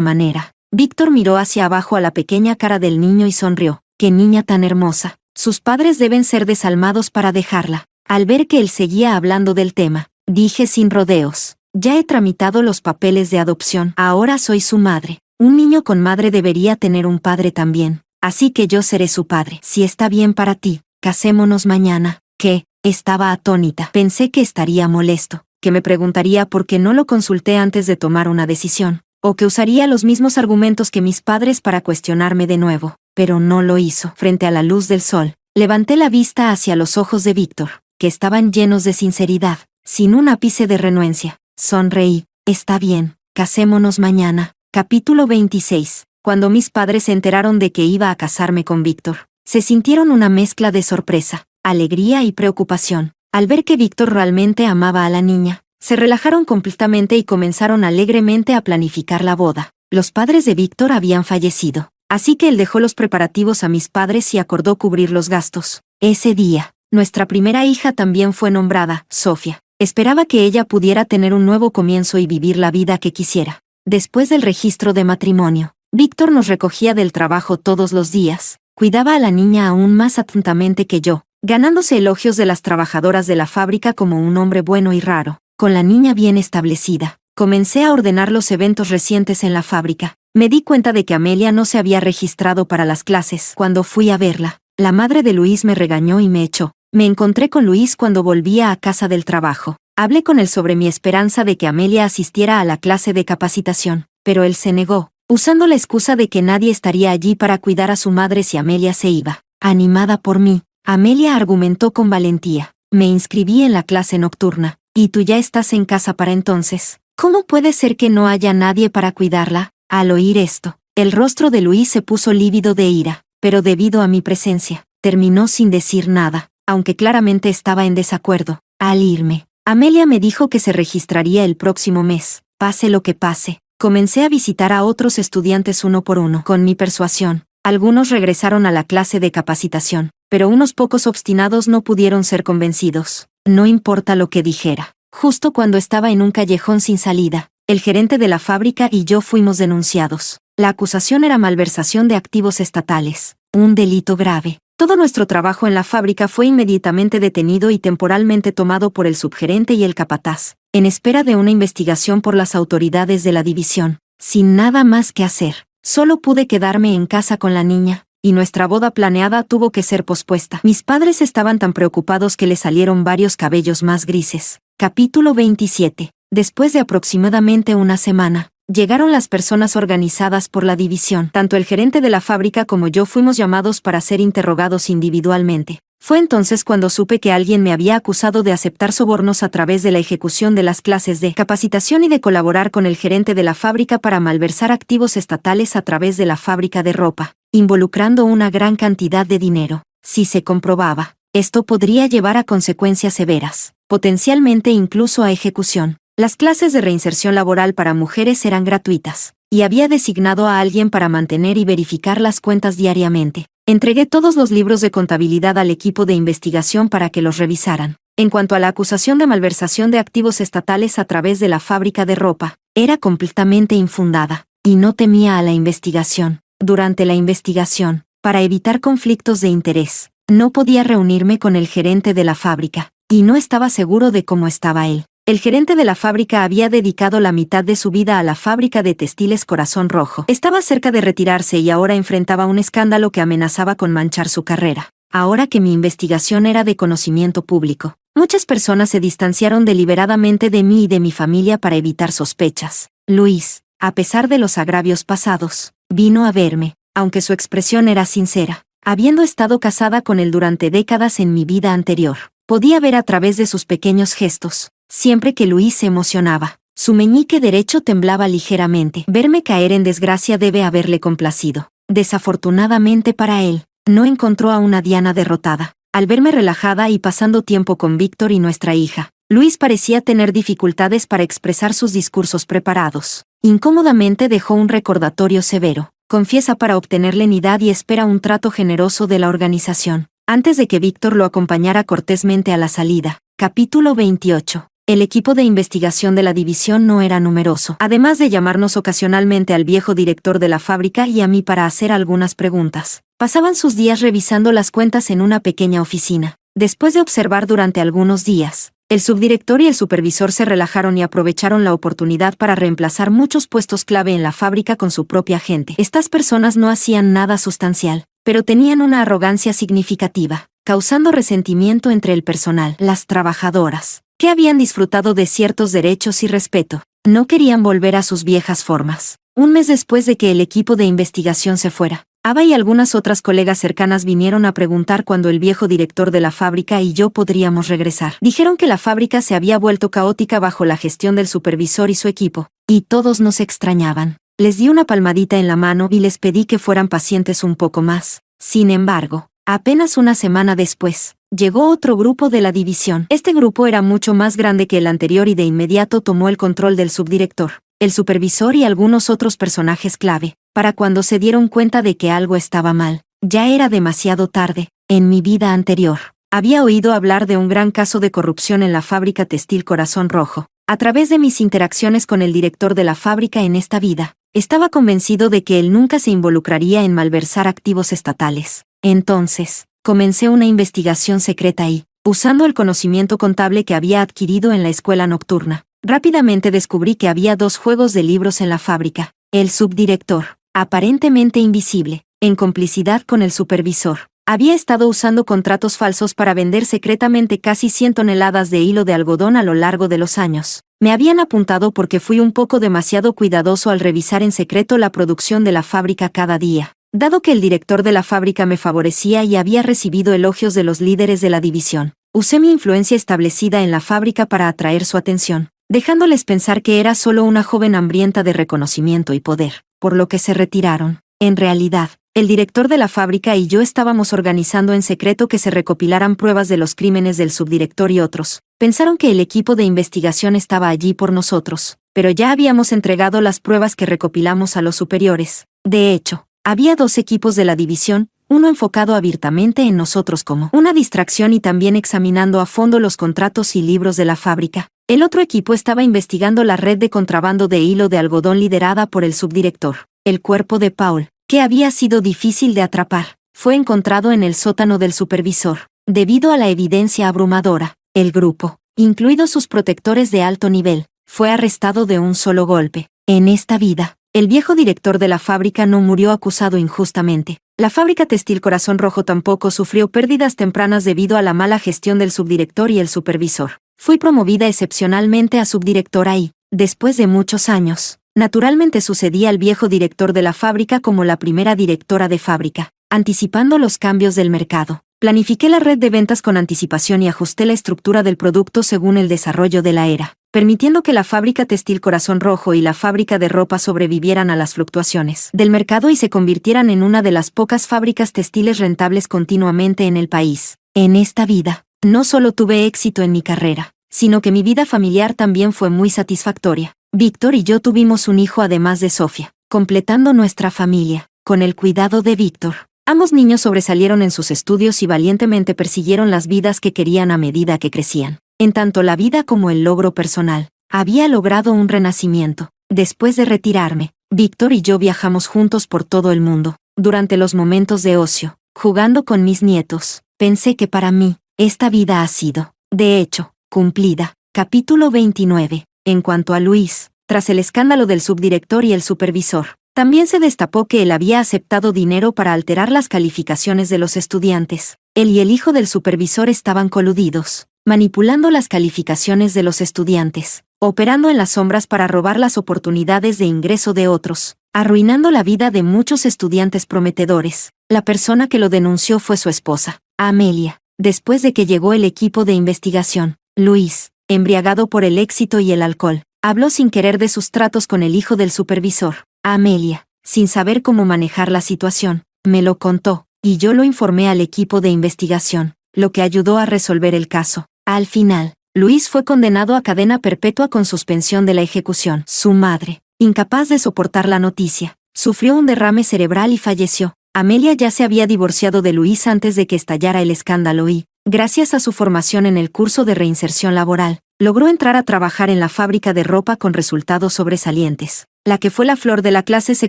manera. Víctor miró hacia abajo a la pequeña cara del niño y sonrió. ¡Qué niña tan hermosa! Sus padres deben ser desalmados para dejarla. Al ver que él seguía hablando del tema, dije sin rodeos. Ya he tramitado los papeles de adopción. Ahora soy su madre. Un niño con madre debería tener un padre también. Así que yo seré su padre. Si está bien para ti, casémonos mañana. ¿Qué? Estaba atónita. Pensé que estaría molesto, que me preguntaría por qué no lo consulté antes de tomar una decisión, o que usaría los mismos argumentos que mis padres para cuestionarme de nuevo. Pero no lo hizo. Frente a la luz del sol, levanté la vista hacia los ojos de Víctor, que estaban llenos de sinceridad, sin un ápice de renuencia. Sonreí. Está bien, casémonos mañana. Capítulo 26. Cuando mis padres se enteraron de que iba a casarme con Víctor, se sintieron una mezcla de sorpresa, alegría y preocupación. Al ver que Víctor realmente amaba a la niña, se relajaron completamente y comenzaron alegremente a planificar la boda. Los padres de Víctor habían fallecido, así que él dejó los preparativos a mis padres y acordó cubrir los gastos. Ese día, nuestra primera hija también fue nombrada, Sofía. Esperaba que ella pudiera tener un nuevo comienzo y vivir la vida que quisiera. Después del registro de matrimonio, Víctor nos recogía del trabajo todos los días, cuidaba a la niña aún más atentamente que yo, ganándose elogios de las trabajadoras de la fábrica como un hombre bueno y raro. Con la niña bien establecida, comencé a ordenar los eventos recientes en la fábrica. Me di cuenta de que Amelia no se había registrado para las clases. Cuando fui a verla, la madre de Luis me regañó y me echó. Me encontré con Luis cuando volvía a casa del trabajo. Hablé con él sobre mi esperanza de que Amelia asistiera a la clase de capacitación, pero él se negó, usando la excusa de que nadie estaría allí para cuidar a su madre si Amelia se iba. Animada por mí, Amelia argumentó con valentía. Me inscribí en la clase nocturna, y tú ya estás en casa para entonces. ¿Cómo puede ser que no haya nadie para cuidarla? Al oír esto, el rostro de Luis se puso lívido de ira, pero debido a mi presencia, terminó sin decir nada, aunque claramente estaba en desacuerdo. Al irme, Amelia me dijo que se registraría el próximo mes, pase lo que pase. Comencé a visitar a otros estudiantes uno por uno. Con mi persuasión, algunos regresaron a la clase de capacitación, pero unos pocos obstinados no pudieron ser convencidos. No importa lo que dijera. Justo cuando estaba en un callejón sin salida, el gerente de la fábrica y yo fuimos denunciados. La acusación era malversación de activos estatales, un delito grave. Todo nuestro trabajo en la fábrica fue inmediatamente detenido y temporalmente tomado por el subgerente y el capataz, en espera de una investigación por las autoridades de la división. Sin nada más que hacer, solo pude quedarme en casa con la niña, y nuestra boda planeada tuvo que ser pospuesta. Mis padres estaban tan preocupados que le salieron varios cabellos más grises. Capítulo 27. Después de aproximadamente una semana, llegaron las personas organizadas por la división. Tanto el gerente de la fábrica como yo fuimos llamados para ser interrogados individualmente. Fue entonces cuando supe que alguien me había acusado de aceptar sobornos a través de la ejecución de las clases de capacitación y de colaborar con el gerente de la fábrica para malversar activos estatales a través de la fábrica de ropa, involucrando una gran cantidad de dinero. Si se comprobaba, esto podría llevar a consecuencias severas, potencialmente incluso a ejecución. Las clases de reinserción laboral para mujeres eran gratuitas, y había designado a alguien para mantener y verificar las cuentas diariamente. Entregué todos los libros de contabilidad al equipo de investigación para que los revisaran. En cuanto a la acusación de malversación de activos estatales a través de la fábrica de ropa, era completamente infundada, y no temía a la investigación. Durante la investigación, para evitar conflictos de interés, no podía reunirme con el gerente de la fábrica, y no estaba seguro de cómo estaba él. El gerente de la fábrica había dedicado la mitad de su vida a la fábrica de textiles Corazón Rojo. Estaba cerca de retirarse y ahora enfrentaba un escándalo que amenazaba con manchar su carrera. Ahora que mi investigación era de conocimiento público, muchas personas se distanciaron deliberadamente de mí y de mi familia para evitar sospechas. Luis, a pesar de los agravios pasados, vino a verme, aunque su expresión era sincera. Habiendo estado casada con él durante décadas en mi vida anterior, podía ver a través de sus pequeños gestos. Siempre que Luis se emocionaba, su meñique derecho temblaba ligeramente. Verme caer en desgracia debe haberle complacido. Desafortunadamente para él, no encontró a una Diana derrotada. Al verme relajada y pasando tiempo con Víctor y nuestra hija, Luis parecía tener dificultades para expresar sus discursos preparados. Incómodamente dejó un recordatorio severo. Confiesa para obtener lenidad y espera un trato generoso de la organización. Antes de que Víctor lo acompañara cortésmente a la salida. Capítulo 28. El equipo de investigación de la división no era numeroso, además de llamarnos ocasionalmente al viejo director de la fábrica y a mí para hacer algunas preguntas. Pasaban sus días revisando las cuentas en una pequeña oficina. Después de observar durante algunos días, el subdirector y el supervisor se relajaron y aprovecharon la oportunidad para reemplazar muchos puestos clave en la fábrica con su propia gente. Estas personas no hacían nada sustancial, pero tenían una arrogancia significativa, causando resentimiento entre el personal. Las trabajadoras, que habían disfrutado de ciertos derechos y respeto, no querían volver a sus viejas formas. Un mes después de que el equipo de investigación se fuera, Ava y algunas otras colegas cercanas vinieron a preguntar cuándo el viejo director de la fábrica y yo podríamos regresar. Dijeron que la fábrica se había vuelto caótica bajo la gestión del supervisor y su equipo, y todos nos extrañaban. Les di una palmadita en la mano y les pedí que fueran pacientes un poco más. Sin embargo, apenas una semana después, llegó otro grupo de la división. Este grupo era mucho más grande que el anterior y de inmediato tomó el control del subdirector, el supervisor y algunos otros personajes clave. Para cuando se dieron cuenta de que algo estaba mal, ya era demasiado tarde. En mi vida anterior, había oído hablar de un gran caso de corrupción en la fábrica textil Corazón Rojo. A través de mis interacciones con el director de la fábrica en esta vida, estaba convencido de que él nunca se involucraría en malversar activos estatales. Entonces, comencé una investigación secreta y, usando el conocimiento contable que había adquirido en la escuela nocturna, rápidamente descubrí que había 2 juegos de libros en la fábrica. El subdirector, aparentemente invisible, en complicidad con el supervisor, había estado usando contratos falsos para vender secretamente casi 100 toneladas de hilo de algodón a lo largo de los años. Me habían apuntado porque fui un poco demasiado cuidadoso al revisar en secreto la producción de la fábrica cada día. Dado que el director de la fábrica me favorecía y había recibido elogios de los líderes de la división, usé mi influencia establecida en la fábrica para atraer su atención, dejándoles pensar que era solo una joven hambrienta de reconocimiento y poder, por lo que se retiraron. En realidad, el director de la fábrica y yo estábamos organizando en secreto que se recopilaran pruebas de los crímenes del subdirector y otros. Pensaron que el equipo de investigación estaba allí por nosotros, pero ya habíamos entregado las pruebas que recopilamos a los superiores. De hecho, había 2 equipos de la división, uno enfocado abiertamente en nosotros como una distracción y también examinando a fondo los contratos y libros de la fábrica. El otro equipo estaba investigando la red de contrabando de hilo de algodón liderada por el subdirector, el cuerpo de Paul, que había sido difícil de atrapar. fue encontrado en el sótano del supervisor. Debido a la evidencia abrumadora, el grupo, incluidos sus protectores de alto nivel, fue arrestado de un solo golpe. En esta vida, el viejo director de la fábrica no murió acusado injustamente. La fábrica textil Corazón Rojo tampoco sufrió pérdidas tempranas debido a la mala gestión del subdirector y el supervisor. Fui promovida excepcionalmente a subdirectora y, después de muchos años, naturalmente sucedí al viejo director de la fábrica como la primera directora de fábrica, anticipando los cambios del mercado. Planifiqué la red de ventas con anticipación y ajusté la estructura del producto según el desarrollo de la era, permitiendo que la fábrica textil Corazón Rojo y la fábrica de ropa sobrevivieran a las fluctuaciones del mercado y se convirtieran en una de las pocas fábricas textiles rentables continuamente en el país. En esta vida, no solo tuve éxito en mi carrera, sino que mi vida familiar también fue muy satisfactoria. Víctor y yo tuvimos un hijo además de Sofía, completando nuestra familia, con el cuidado de Víctor. Ambos niños sobresalieron en sus estudios y valientemente persiguieron las vidas que querían a medida que crecían. En tanto la vida como el logro personal, había logrado un renacimiento. Después de retirarme, Víctor y yo viajamos juntos por todo el mundo. Durante los momentos de ocio, jugando con mis nietos, pensé que para mí, esta vida ha sido, de hecho, cumplida. Capítulo 29. En cuanto a Luis, tras el escándalo del subdirector y el supervisor, también se destapó que él había aceptado dinero para alterar las calificaciones de los estudiantes. Él y el hijo del supervisor estaban coludidos, manipulando las calificaciones de los estudiantes, operando en las sombras para robar las oportunidades de ingreso de otros, arruinando la vida de muchos estudiantes prometedores. La persona que lo denunció fue su esposa, Amelia. Después de que llegó el equipo de investigación, Luis, embriagado por el éxito y el alcohol, habló sin querer de sus tratos con el hijo del supervisor. Amelia, sin saber cómo manejar la situación, me lo contó, y yo lo informé al equipo de investigación, lo que ayudó a resolver el caso. Al final, Luis fue condenado a cadena perpetua con suspensión de la ejecución. Su madre, incapaz de soportar la noticia, sufrió un derrame cerebral y falleció. Amelia ya se había divorciado de Luis antes de que estallara el escándalo y, gracias a su formación en el curso de reinserción laboral, logró entrar a trabajar en la fábrica de ropa con resultados sobresalientes. La que fue la flor de la clase se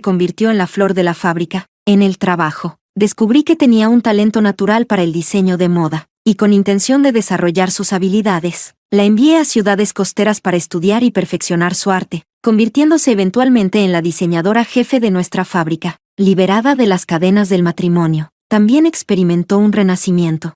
convirtió en la flor de la fábrica. En el trabajo, descubrí que tenía un talento natural para el diseño de moda, y con intención de desarrollar sus habilidades, la envié a ciudades costeras para estudiar y perfeccionar su arte, convirtiéndose eventualmente en la diseñadora jefe de nuestra fábrica. Liberada de las cadenas del matrimonio, también experimentó un renacimiento.